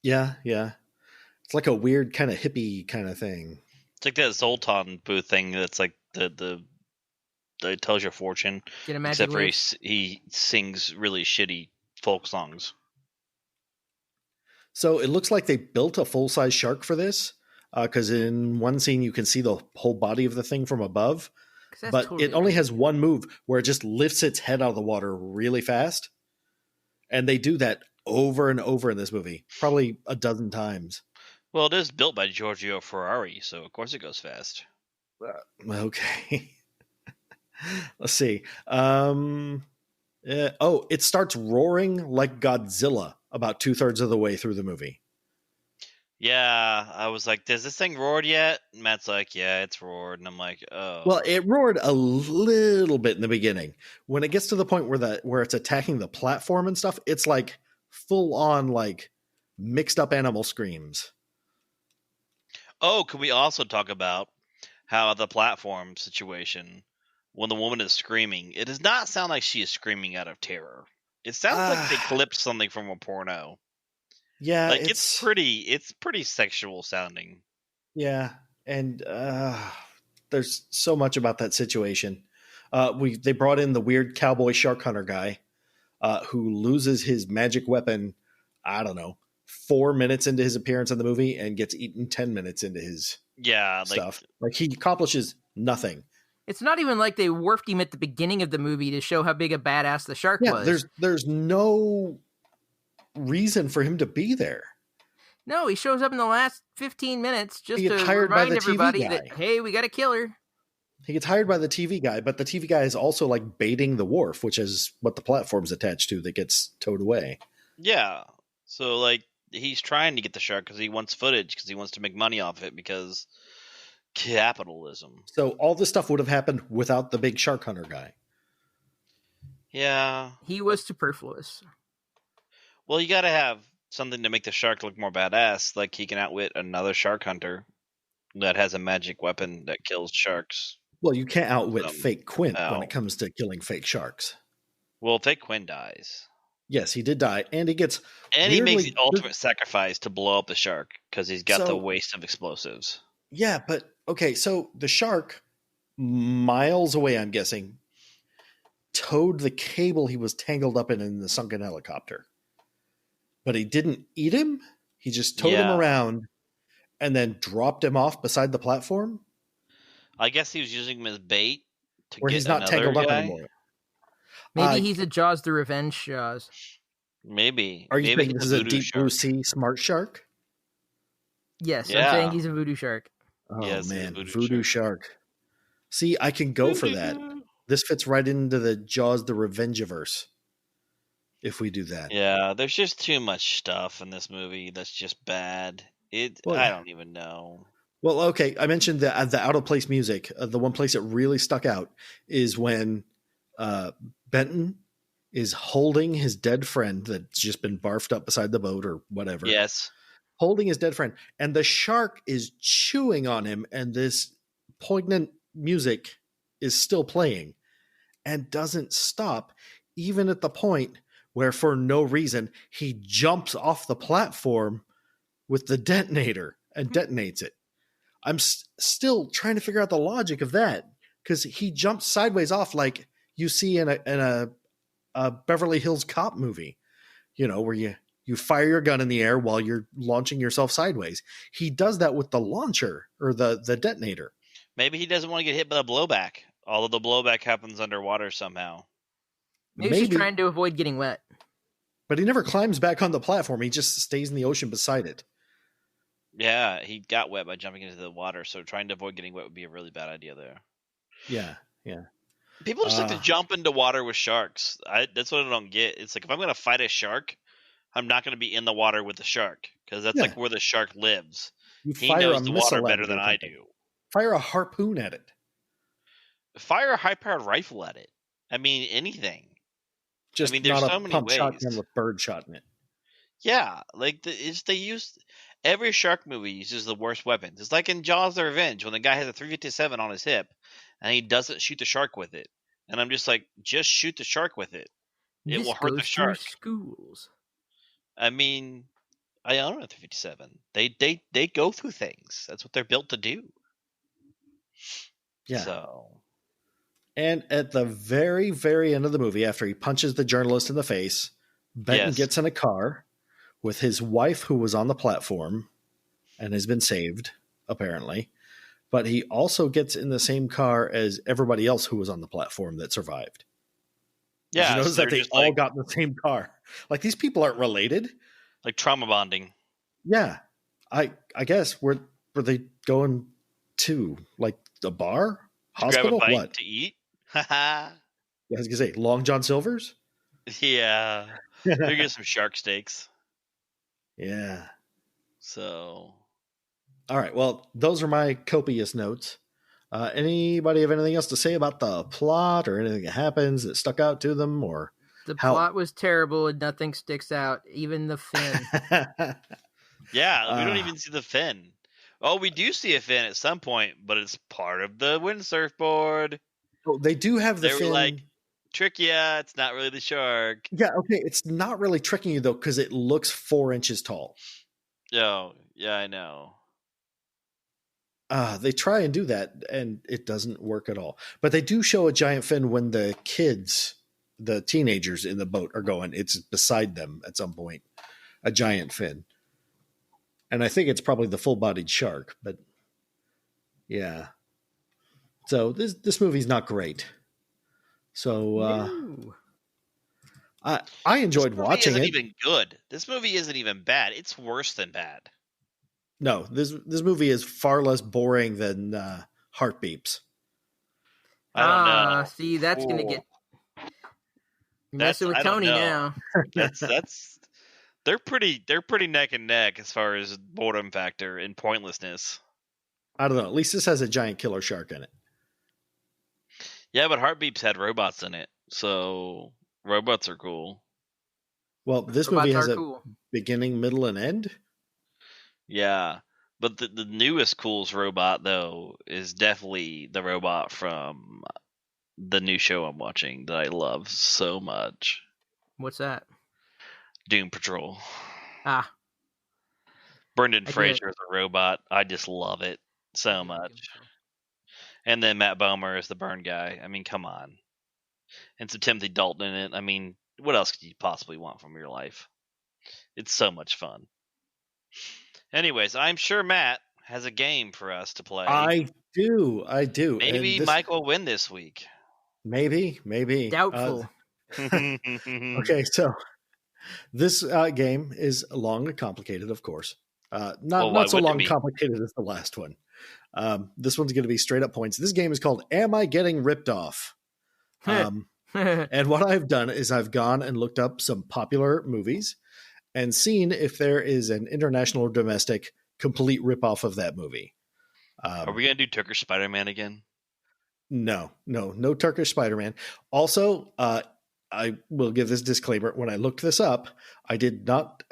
Yeah. It's like a weird kind of hippie kind of thing. It's like that Zoltan booth thing that's like the it tells your fortune. Get a magic except for wig. he sings really shitty folk songs. So it looks like they built a full-size shark for this, because in one scene you can see the whole body of the thing from above, but totally it only has one move where it just lifts its head out of the water really fast. And they do that over and over in this movie, probably a dozen times. Well, it is built by Giorgio Ferrari, so of course it goes fast. Okay. Let's see. It starts roaring like Godzilla about 2/3 of the way through the movie. Yeah, I was like, "Does this thing roared yet?" And Matt's like, "Yeah, it's roared," and I'm like, "Oh." Well, it roared a little bit in the beginning. When it gets to the point where it's attacking the platform and stuff, it's like full on like mixed up animal screams. Oh, can we also talk about how the platform situation, when the woman is screaming, it does not sound like she is screaming out of terror. It sounds like they clipped something from a porno. Yeah, like it's pretty sexual sounding. Yeah, and there's so much about that situation. They brought in the weird cowboy shark hunter guy, who loses his magic weapon, I don't know, 4 minutes into his appearance in the movie and gets eaten 10 minutes into his stuff. Like he accomplishes nothing. It's not even like they warped him at the beginning of the movie to show how big a badass the shark was. There's no reason for him to be there. No, he shows up in the last 15 minutes just He gets to hired by remind the everybody TV guy. that, hey, we got a killer. He gets hired by the TV guy, but the TV guy is also like baiting the wharf, which is what the platform's attached to that gets towed away. Yeah. So like he's trying to get the shark because he wants footage, because he wants to make money off it, because capitalism. So all this stuff would have happened without the big shark hunter guy. Yeah. He was superfluous. Well, you got to have something to make the shark look more badass. Like he can outwit another shark hunter that has a magic weapon that kills sharks. Well, you can't outwit fake Quint when it comes to killing fake sharks. Well, fake Quinn dies. Yes, he did die, and he gets he makes the ultimate sacrifice to blow up the shark because he's got the waste of explosives. Yeah, but okay, so the shark, miles away, I'm guessing, towed the cable he was tangled up in the sunken helicopter. But he didn't eat him. He just towed him around and then dropped him off beside the platform. I guess he was using him as bait to where get he's not tangled up anymore. Maybe he's a Jaws the Revenge Jaws. Maybe. Are you Maybe saying this is a deep blue sea smart shark? Yes, I'm saying he's a voodoo shark. Oh, yes, man. Voodoo shark. See, I can go for that. This fits right into the Jaws the Revengeverse. If we do that. Yeah, there's just too much stuff in this movie that's just bad. I don't even know. Well, okay, I mentioned the out of place music. The one place that really stuck out is when Benton is holding his dead friend that's just been barfed up beside the boat or whatever. Yes. Holding his dead friend. And the shark is chewing on him, and this poignant music is still playing and doesn't stop, even at the point where for no reason he jumps off the platform with the detonator and detonates it. I'm still trying to figure out the logic of that, because he jumps sideways off like you see in a Beverly Hills Cop movie, where you fire your gun in the air while you're launching yourself sideways. He does that with the launcher or the detonator. Maybe he doesn't want to get hit by the blowback, although the blowback happens underwater somehow. Maybe she's trying to avoid getting wet. But he never climbs back on the platform. He just stays in the ocean beside it. Yeah, he got wet by jumping into the water, so trying to avoid getting wet would be a really bad idea there. Yeah. People just like to jump into water with sharks. That's what I don't get. It's like, if I'm going to fight a shark, I'm not going to be in the water with the shark, because that's like where the shark lives. He knows the water better than I do. Fire a harpoon at it. Fire a high-powered rifle at it. I mean, anything. Just there's not so a many pump ways. shotgun with bird shot in it. Yeah, like they use every shark movie uses the worst weapons. It's like in Jaws the Revenge when the guy has a .357 on his hip and he doesn't shoot the shark with it. And I'm just like, just shoot the shark with it. It This will hurt the goes shark. through schools. I mean, I own a 357. They go through things. That's what they're built to do. Yeah. So. And at the very, very end of the movie, after he punches the journalist in the face, Benton gets in a car with his wife, who was on the platform and has been saved, apparently. But he also gets in the same car as everybody else who was on the platform that survived. Yeah, you notice so that they all got in the same car. Like, these people aren't related. Like trauma bonding. Yeah. I guess were they going to, like, a bar? Hospital? Grab a bite What? to eat? Yeah, I was going to say, Long John Silver's? Yeah. They get some shark steaks. Yeah. So. All right. Well, those are my copious notes. Anybody have anything else to say about the plot or anything that happens that stuck out to them? Or the plot was terrible and nothing sticks out, even the fin. Yeah, we don't even see the fin. Oh, we do see a fin at some point, but it's part of the windsurf board. Oh, they do have the fin. They were like, trick ya, it's not really the shark. Yeah, okay. It's not really tricking you, though, because it looks 4 inches tall. Oh, yeah, I know. They try and do that, and it doesn't work at all. But they do show a giant fin when the kids, the teenagers in the boat are going. It's beside them at some point, a giant fin. And I think it's probably the full-bodied shark, but yeah. So this movie's not great. So I enjoyed watching it. This movie isn't even good. This movie isn't even bad. It's worse than bad. No, this movie is far less boring than Heartbeeps. I don't know. See, that's going to get messing with Tony now. That's they're pretty neck and neck as far as boredom factor and pointlessness. I don't know. At least this has a giant killer shark in it. Yeah, but Heartbeeps had robots in it, so robots are cool. Well, this movie has a beginning, middle, and end. Yeah, but the newest coolest robot, though, is definitely the robot from the new show I'm watching that I love so much. What's that? Doom Patrol. Ah. Brendan Fraser is a robot. I just love it so much. And then Matt Bomer is the Burn guy. I mean, come on. And some Timothy Dalton in it. I mean, what else could you possibly want from your life? It's so much fun. Anyways, I'm sure Matt has a game for us to play. I do. Maybe Mike will win this week. Maybe. Doubtful. Okay, so this game is long and complicated, of course. Not so long and complicated as the last one. This one's going to be straight up points. This game is called Am I Getting Ripped Off? And what I've done is I've gone and looked up some popular movies and seen if there is an international or domestic complete ripoff of that movie. Are we going to do Turkish Spider-Man again? No Turkish Spider-Man. Also, I will give this disclaimer. When I looked this up, I did not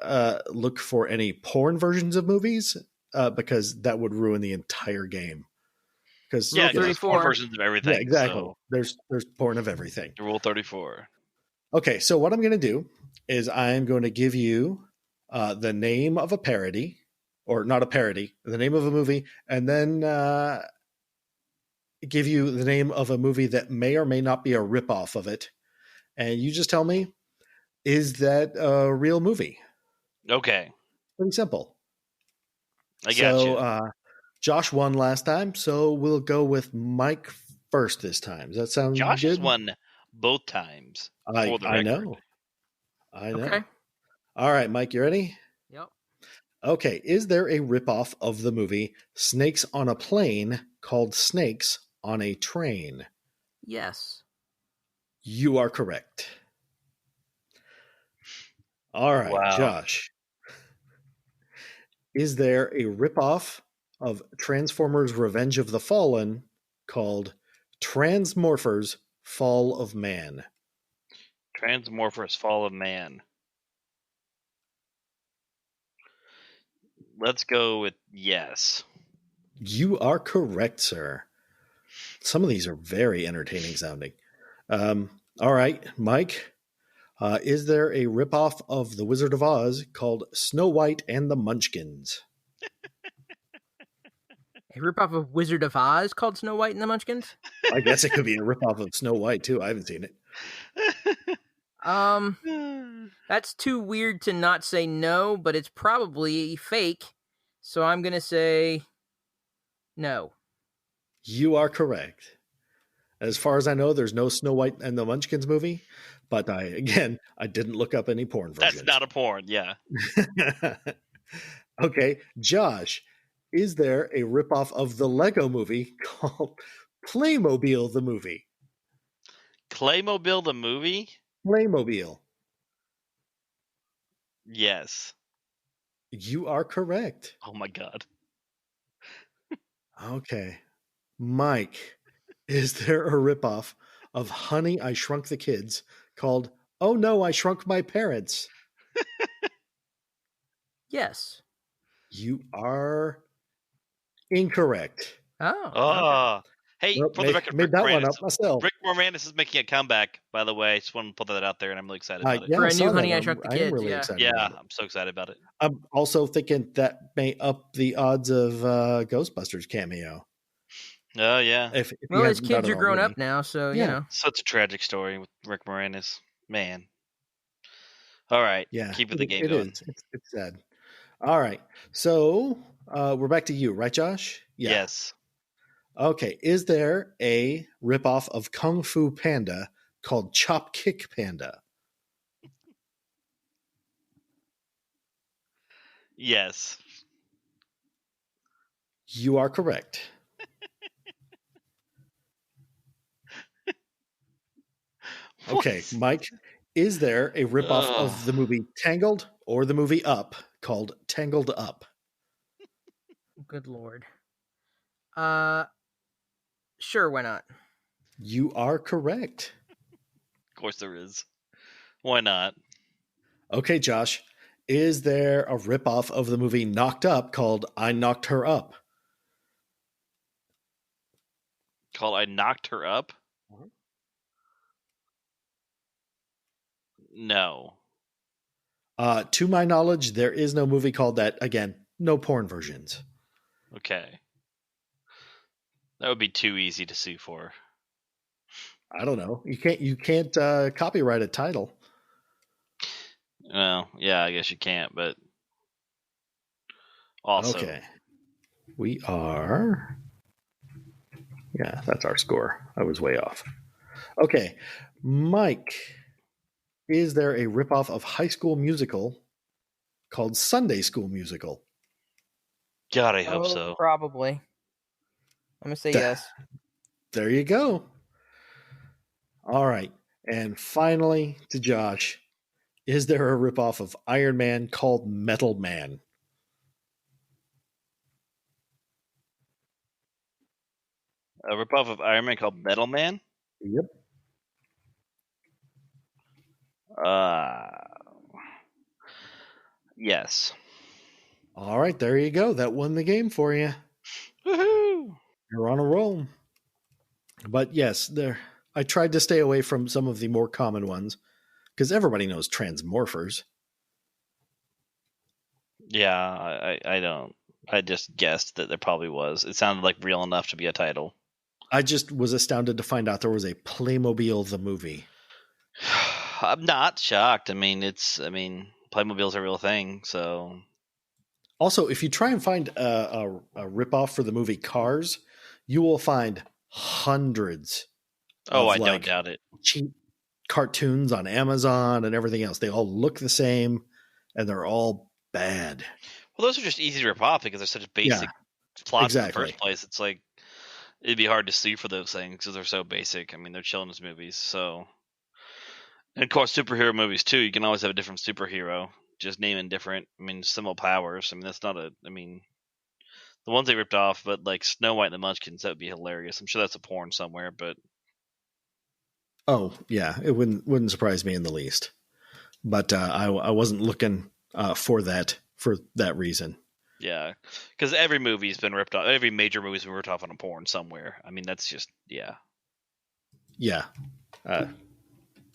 look for any porn versions of movies because that would ruin the entire game. Because there's porn versions of everything. Yeah, exactly. So. There's porn of everything. Rule 34. Okay, so what I'm going to do is I'm going to give you the name of a parody, or not a parody, the name of a movie, and then give you the name of a movie that may or may not be a ripoff of it. And you just tell me, is that a real movie? Okay. Pretty simple. I got you. Josh won last time, so we'll go with Mike first this time. Does that sound good? Josh has won both times. I know. Okay. All right, Mike, you ready? Yep. Okay. Is there a ripoff of the movie Snakes on a Plane called Snakes on a Train? Yes. You are correct. All right, wow. Josh. Is there a ripoff of Transformers Revenge of the Fallen called Transmorphers Fall of Man? Transmorphers Fall of Man. Let's go with yes. You are correct, sir. Some of these are very entertaining sounding. All right, Mike. Is there a ripoff of The Wizard of Oz called Snow White and the Munchkins? A ripoff of Wizard of Oz called Snow White and the Munchkins? I guess it could be a ripoff of Snow White, too. I haven't seen it. That's too weird to not say no, but it's probably fake. So I'm going to say no. You are correct. As far as I know, there's no Snow White and the Munchkins movie, but I didn't look up any porn versions. That's not a porn, yeah. Okay, Josh, is there a ripoff of the Lego movie called Playmobil the movie? Playmobil the movie? Playmobil. Yes. You are correct. Oh my god. Okay. Mike, is there a ripoff of Honey, I Shrunk the Kids called Oh No, I Shrunk My Parents? Yes. You are incorrect. Oh. Okay. Hey, well, for the record, made that one up myself. Rick Moranis is making a comeback, by the way. I just want to put that out there, and I'm really excited about it. For a new Honey, I Shrunk the Kids. I am really excited about it. I'm so excited about it. I'm also thinking that may up the odds of Ghostbusters cameo. Oh, yeah. If his kids are grown up now, so, you know. Such a tragic story with Rick Moranis. Man. All right. Yeah. Keep the game going. It's sad. All right. So we're back to you, right, Josh? Yeah. Yes. Okay. Is there a ripoff of Kung Fu Panda called Chop Kick Panda? Yes. You are correct. Okay, Mike, is there a ripoff of the movie Tangled or the movie Up called Tangled Up? Good Lord. Sure, why not? You are correct. Of course there is. Why not? Okay, Josh, is there a ripoff of the movie Knocked Up called I Knocked Her Up? Called I Knocked Her Up? No. To my knowledge, there is no movie called that. Again, no porn versions. Okay. That would be too easy to sue for. I don't know. You can't copyright a title. Well, yeah, I guess you can't, but also. Okay. We are. Yeah, that's our score. I was way off. Okay. Mike, is there a ripoff of High School Musical called Sunday School Musical? God, I hope so. Probably. I'm going to say yes. There you go. All right. And finally, to Josh, is there a ripoff of Iron Man called Metal Man? A ripoff of Iron Man called Metal Man? Yep. Yes. All right, there you go. That won the game for you. Woohoo! You're on a roll. But yes, I tried to stay away from some of the more common ones because everybody knows Transmorphers. Yeah, I don't. I just guessed that there probably was. It sounded like real enough to be a title. I just was astounded to find out there was a Playmobil the movie. I'm not shocked. Playmobil's a real thing, so. Also, if you try and find a ripoff for the movie Cars, you will find hundreds. Oh, I don't doubt it. Cheap cartoons on Amazon and everything else. They all look the same, and they're all bad. Well, those are just easy to rip off because they're such basic plots in the first place. It's like it'd be hard to sue for those things because they're so basic. I mean, they're children's movies, so. And of course, superhero movies too. You can always have a different superhero, just naming different. Similar powers. That's not a. The ones they ripped off, but like Snow White and the Munchkins, that would be hilarious. I'm sure that's a porn somewhere, but. Oh yeah, it wouldn't surprise me in the least. But I wasn't looking for that reason. Yeah, because every movie's been ripped off. Every major movie's been ripped off on a porn somewhere. That's just Yeah. And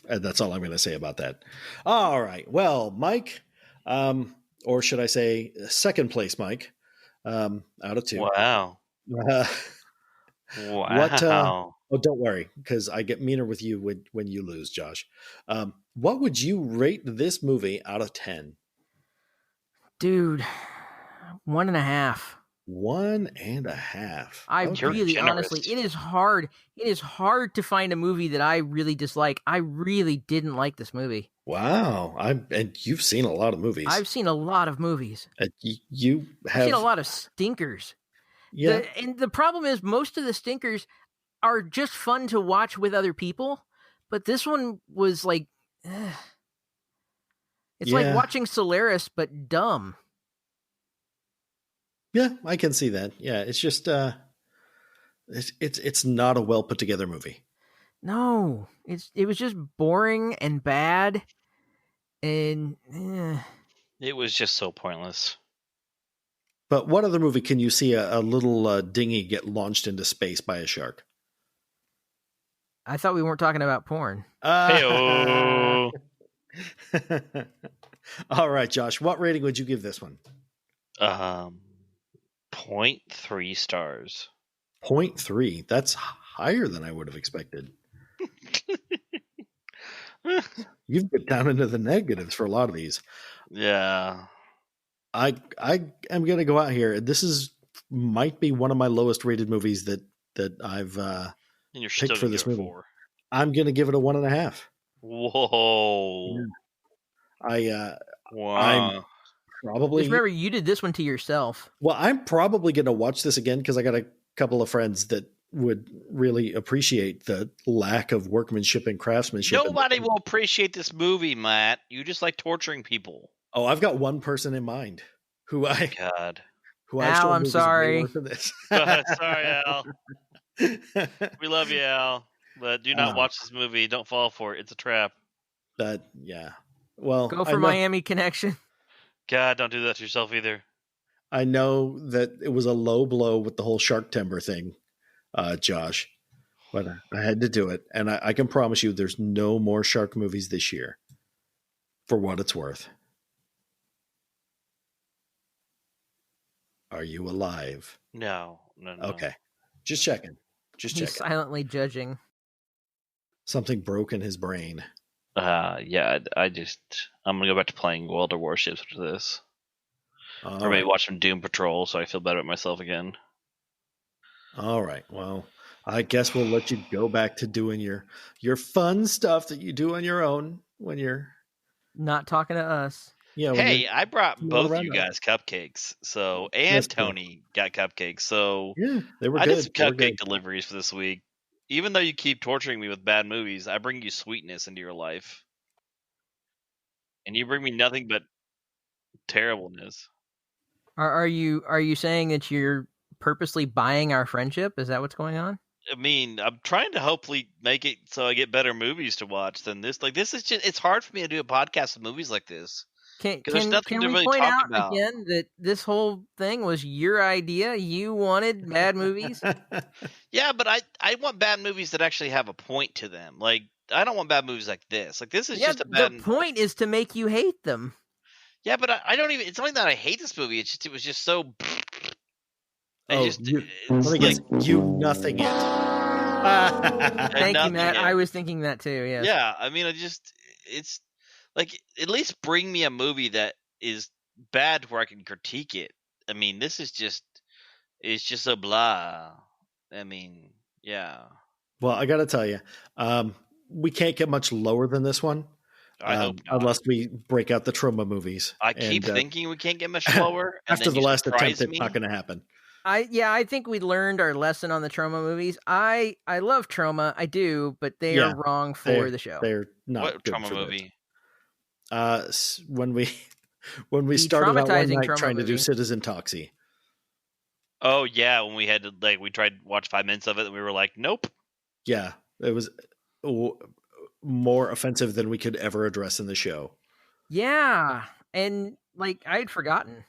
that's all I'm going to say about that. All right. Well, Mike, or should I say second place, Mike, out of 2. Wow. Wow. Oh, don't worry, because I get meaner with you when you lose, Josh. What would you rate this movie out of 10? Dude, 1.5. 1.5. I really, honestly, it is hard. It is hard to find a movie that I really dislike. I really didn't like this movie. Wow. And you've seen a lot of movies. I've seen a lot of movies. I've seen a lot of stinkers. Yeah. And the problem is most of the stinkers are just fun to watch with other people. But this one was like, it's like watching Solaris, but dumb. Yeah, I can see that. Yeah, it's just it's not a well put together movie. No, it was just boring and bad, and it was just so pointless. But what other movie can you see a little dinghy get launched into space by a shark? I thought we weren't talking about porn. Hey-o. All right, Josh, what rating would you give this one? 0.3 stars. 0.3. That's higher than I would have expected. You've get down into the negatives for a lot of these. Yeah. I am going to go out here. This might be one of my lowest rated movies that I've picked for this movie. I'm going to give it a 1.5. Whoa. Yeah. Wow. I'm probably. Just remember, you did this one to yourself. Well, I'm probably going to watch this again because I got a couple of friends that would really appreciate the lack of workmanship and craftsmanship. Nobody will appreciate this movie, Matt. You just like torturing people. Oh, I've got one person in mind who I. God. Who Al, I'm sorry. For this. Sorry, Al. We love you, Al. But do not watch this movie. Don't fall for it. It's a trap. Yeah. Well, go for Miami Connection. God, don't do that to yourself either. I know that it was a low blow with the whole Sharktember thing, Josh, but I had to do it. And I can promise you there's no more shark movies this year, for what it's worth. Are you alive? No. Okay. Just checking. He's silently judging. Something broke in his brain. Yeah, I'm gonna go back to playing World of Warships after this. Or maybe watch some Doom Patrol so I feel better about myself again. All right. Well, I guess we'll let you go back to doing your fun stuff that you do on your own when you're not talking to us. Yeah. Hey, I brought both you guys cupcakes. So and Tony got cupcakes. So yeah, they were I good. did some cupcake deliveries for this week. Even though you keep torturing me with bad movies, I bring you sweetness into your life. And you bring me nothing but terribleness. Are you saying that you're purposely buying our friendship? Is that what's going on? I mean, I'm trying to hopefully make it so I get better movies to watch than this. Like, this is just, it's hard for me to do a podcast of movies like this. Can we point out again that this whole thing was your idea? You wanted bad movies? Yeah, but I want bad movies that actually have a point to them. Like, I don't want bad movies like this. Like, this is just a bad... The point is to make you hate them. Yeah, but I don't even... It's not that I hate this movie. It's just, it was just so... you nothing it. Thank you, Matt. I was thinking that too, yes. Yeah, I mean, it's... Like, at least bring me a movie that is bad where I can critique it. I mean, this is just... It's just so blah. I mean, yeah. Well, I got to tell you, we can't get much lower than this one. I hope not. Unless we break out the trauma movies. I keep thinking we can't get much lower. After the last attempt, it's not going to happen. I think we learned our lesson on the trauma movies. I love trauma, I do, but they are wrong for the show. They're not what good trauma for movie? When we started out one night trying to do Citizen Toxie. Oh yeah, when we had to we tried to watch 5 minutes of it, and we were like, nope. Yeah, it was more offensive than we could ever address in the show. Yeah, and I had forgotten.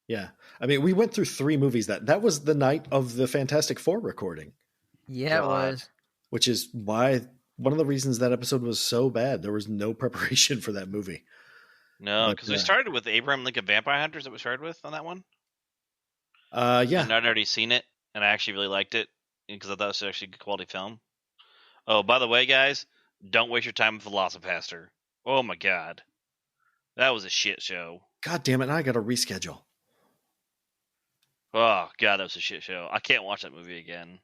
Yeah, I mean, we went through 3 movies that was the night of the Fantastic Four recording. Yeah, it was. Which is why one of the reasons that episode was so bad. There was no preparation for that movie. No, because we started with Abraham Lincoln Vampire Hunters that we started with on that one. Yeah. And I'd already seen it, and I actually really liked it because I thought it was actually a good quality film. Oh, by the way, guys, don't waste your time with Velocipastor. Oh my god. That was a shit show. God damn it, now I gotta reschedule. Oh god, that was a shit show. I can't watch that movie again.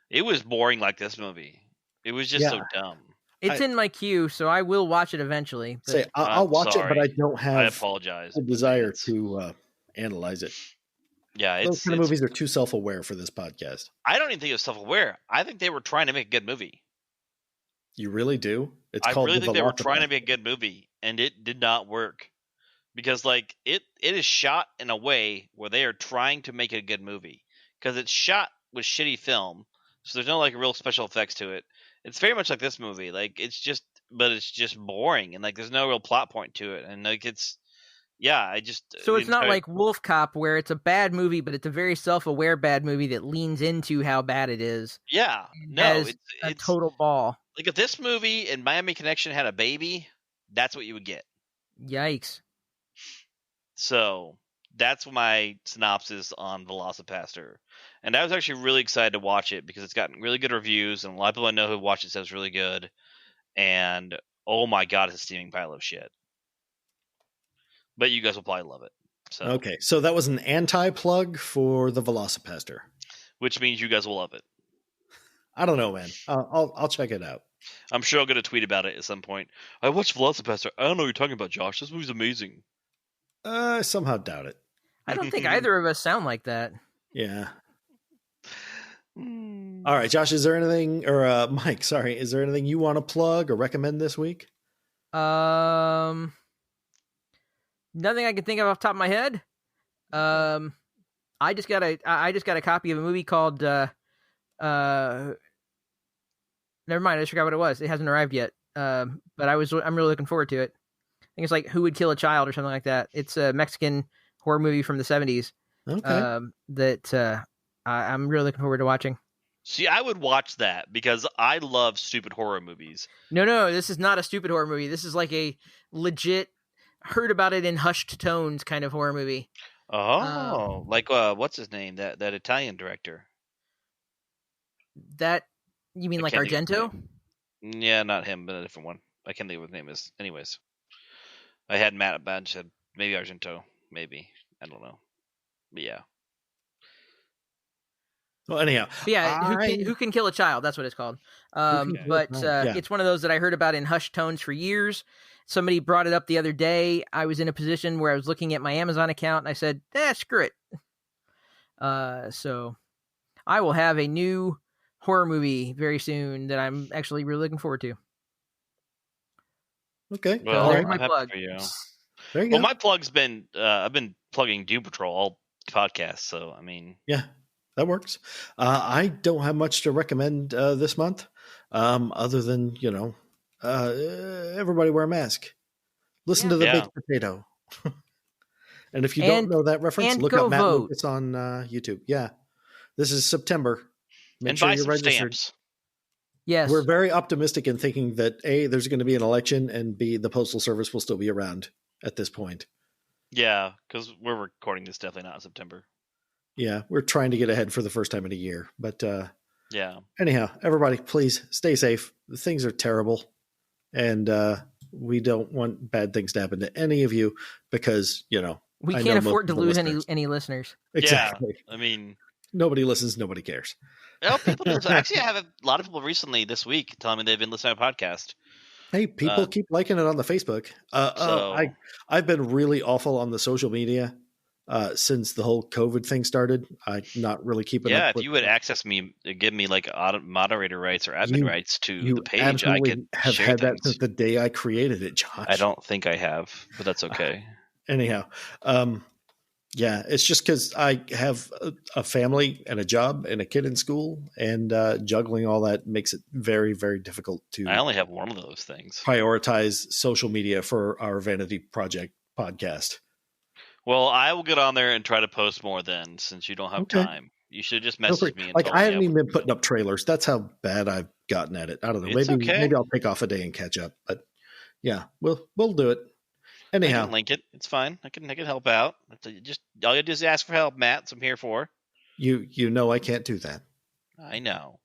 It was boring like this movie. It was just so dumb. It's in my queue, so I will watch it eventually. But I'll watch it, but I don't have I apologize. a desire to analyze it. Yeah, those kind of movies are too self-aware for this podcast. I don't even think it was self-aware. I think they were trying to make a good movie. You really do? I really think they were trying to make a good movie, and it did not work. Because like it is shot in a way where they are trying to make a good movie. Because it's shot with shitty film, so there's no like real special effects to it. It's very much like this movie. Like it's just boring, and like there's no real plot point to it, and like it's. Yeah, So it's not like Wolf Cop where it's a bad movie, but it's a very self-aware bad movie that leans into how bad it is. Yeah, no, it's a total ball. Like if this movie and Miami Connection had a baby, that's what you would get. Yikes. So that's my synopsis on Velocipastor. And I was actually really excited to watch it because it's gotten really good reviews, and a lot of people I know who watched it says it's really good. And oh my god, it's a steaming pile of shit. But you guys will probably love it. So. Okay, so that was an anti-plug for the Velocipastor. Which means you guys will love it. I don't know, man. I'll check it out. I'm sure I'll get a tweet about it at some point. I watched Velocipastor. I don't know what you're talking about, Josh. This movie's amazing. I somehow doubt it. I don't think either of us sound like that. Yeah. All right, Josh, is there anything, or Mike, sorry, is there anything you want to plug or recommend this week? Nothing I can think of off the top of my head. I just got a copy of a movie called never mind, I just forgot what it was. It hasn't arrived yet. But I'm really looking forward to it. I think it's like Who Would Kill a Child or something like that. It's a Mexican horror movie from the 70s. Okay. That I'm really looking forward to watching. See, I would watch that because I love stupid horror movies. No, this is not a stupid horror movie. This is like a legit heard about it in hushed tones kind of horror movie. Oh, like what's his name? That Italian director. That you mean like Argento? Yeah, not him, but a different one. I can't think of what his name is. Anyways, I had Matt Badge said maybe Argento, maybe I don't know, but yeah. Well, anyhow, but yeah, who can kill a child? That's what it's called. It's one of those that I heard about in hushed tones for years. Somebody brought it up the other day. I was in a position where I was looking at my Amazon account, and I said, screw it. So I will have a new horror movie very soon that I'm actually really looking forward to. Okay. Well, there's my plug. There you go. Well, my plug's been, I've been plugging Doom Patrol all podcasts, so, I mean. Yeah, that works. I don't have much to recommend this month, other than, everybody wear a mask. Listen to the Baked Potato. And if you don't know that reference, look up Matt Lucas on YouTube. Yeah. This is September. Make sure you're registered. Stamps. Yes. We're very optimistic in thinking that A, there's going to be an election, and B, the Postal Service will still be around at this point. Yeah, because we're recording this definitely not in September. Yeah, we're trying to get ahead for the first time in a year. But yeah. Anyhow, everybody, please stay safe. Things are terrible. And we don't want bad things to happen to any of you because, we can't afford to lose any listeners. Exactly. Yeah, I mean, nobody listens, nobody cares. Well, people actually, I have a lot of people recently this week telling me they've been listening to my podcast. Hey, people keep liking it on the Facebook. I've been really awful on the social media since the whole COVID thing started. I'm not really keeping up. Yeah, if you would access me, give me like moderator rights or admin rights to the page, I could have share had things. that since the day I created it, Josh. I don't think I have, but that's okay. Anyhow, yeah, it's just because I have a family and a job and a kid in school, and juggling all that makes it very, very difficult to. I only have one of those things. Prioritize social media for our Vanity Project podcast. Well, I will get on there and try to post more then, since you don't have time. You should just Feel message free. me. And Like tell I me haven't even been putting up trailers. That's how bad I've gotten at it. I don't know. It's Maybe okay. maybe I'll take off a day and catch up. But yeah, we'll do it. I Anyhow, can link it. It's fine. I can help out. Just all you do is ask for help, Matt. That's what I'm here for. you know I can't do that. I know.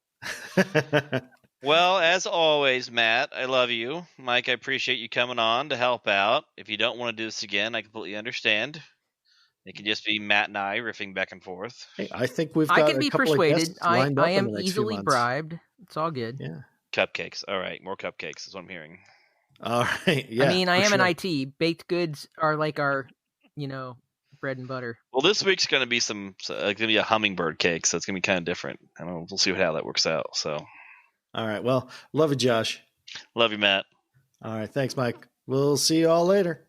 Well, as always, Matt, I love you. Mike, I appreciate you coming on to help out. If you don't want to do this again, I completely understand. It can just be Matt and I riffing back and forth. Hey, I think we've got I can a be couple persuaded. of guests lined up I in am the next few easily months. bribed. It's all good. Yeah. Cupcakes. All right, more cupcakes is what I'm hearing. All right. Yeah. I mean, I am sure. an IT. Baked goods are like our, bread and butter. Well, this week's going to be a hummingbird cake, so it's going to be kind of different. I don't know. We'll see how that works out. So. All right. Well, love you, Josh. Love you, Matt. All right. Thanks, Mike. We'll see you all later.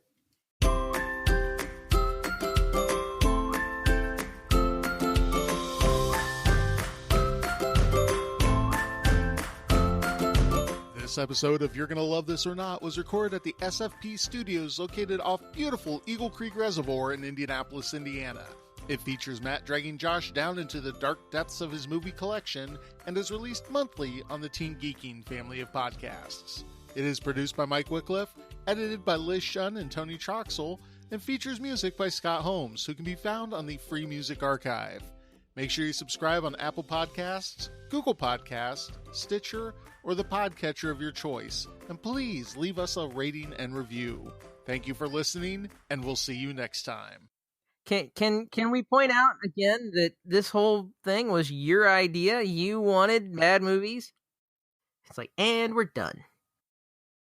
This episode of You're Gonna Love This or Not was recorded at the SFP Studios located off beautiful Eagle Creek Reservoir in Indianapolis, Indiana. It features Matt dragging Josh down into the dark depths of his movie collection and is released monthly on the Team Geeking family of podcasts. It is produced by Mike Wycliffe, edited by Liz Shunn and Tony Troxel, and features music by Scott Holmes, who can be found on the Free Music Archive. Make sure you subscribe on Apple Podcasts, Google Podcasts, Stitcher, or the podcatcher of your choice, and please leave us a rating and review. Thank you for listening, and we'll see you next time. Can we point out again that this whole thing was your idea? You wanted bad movies? It's like, and we're done.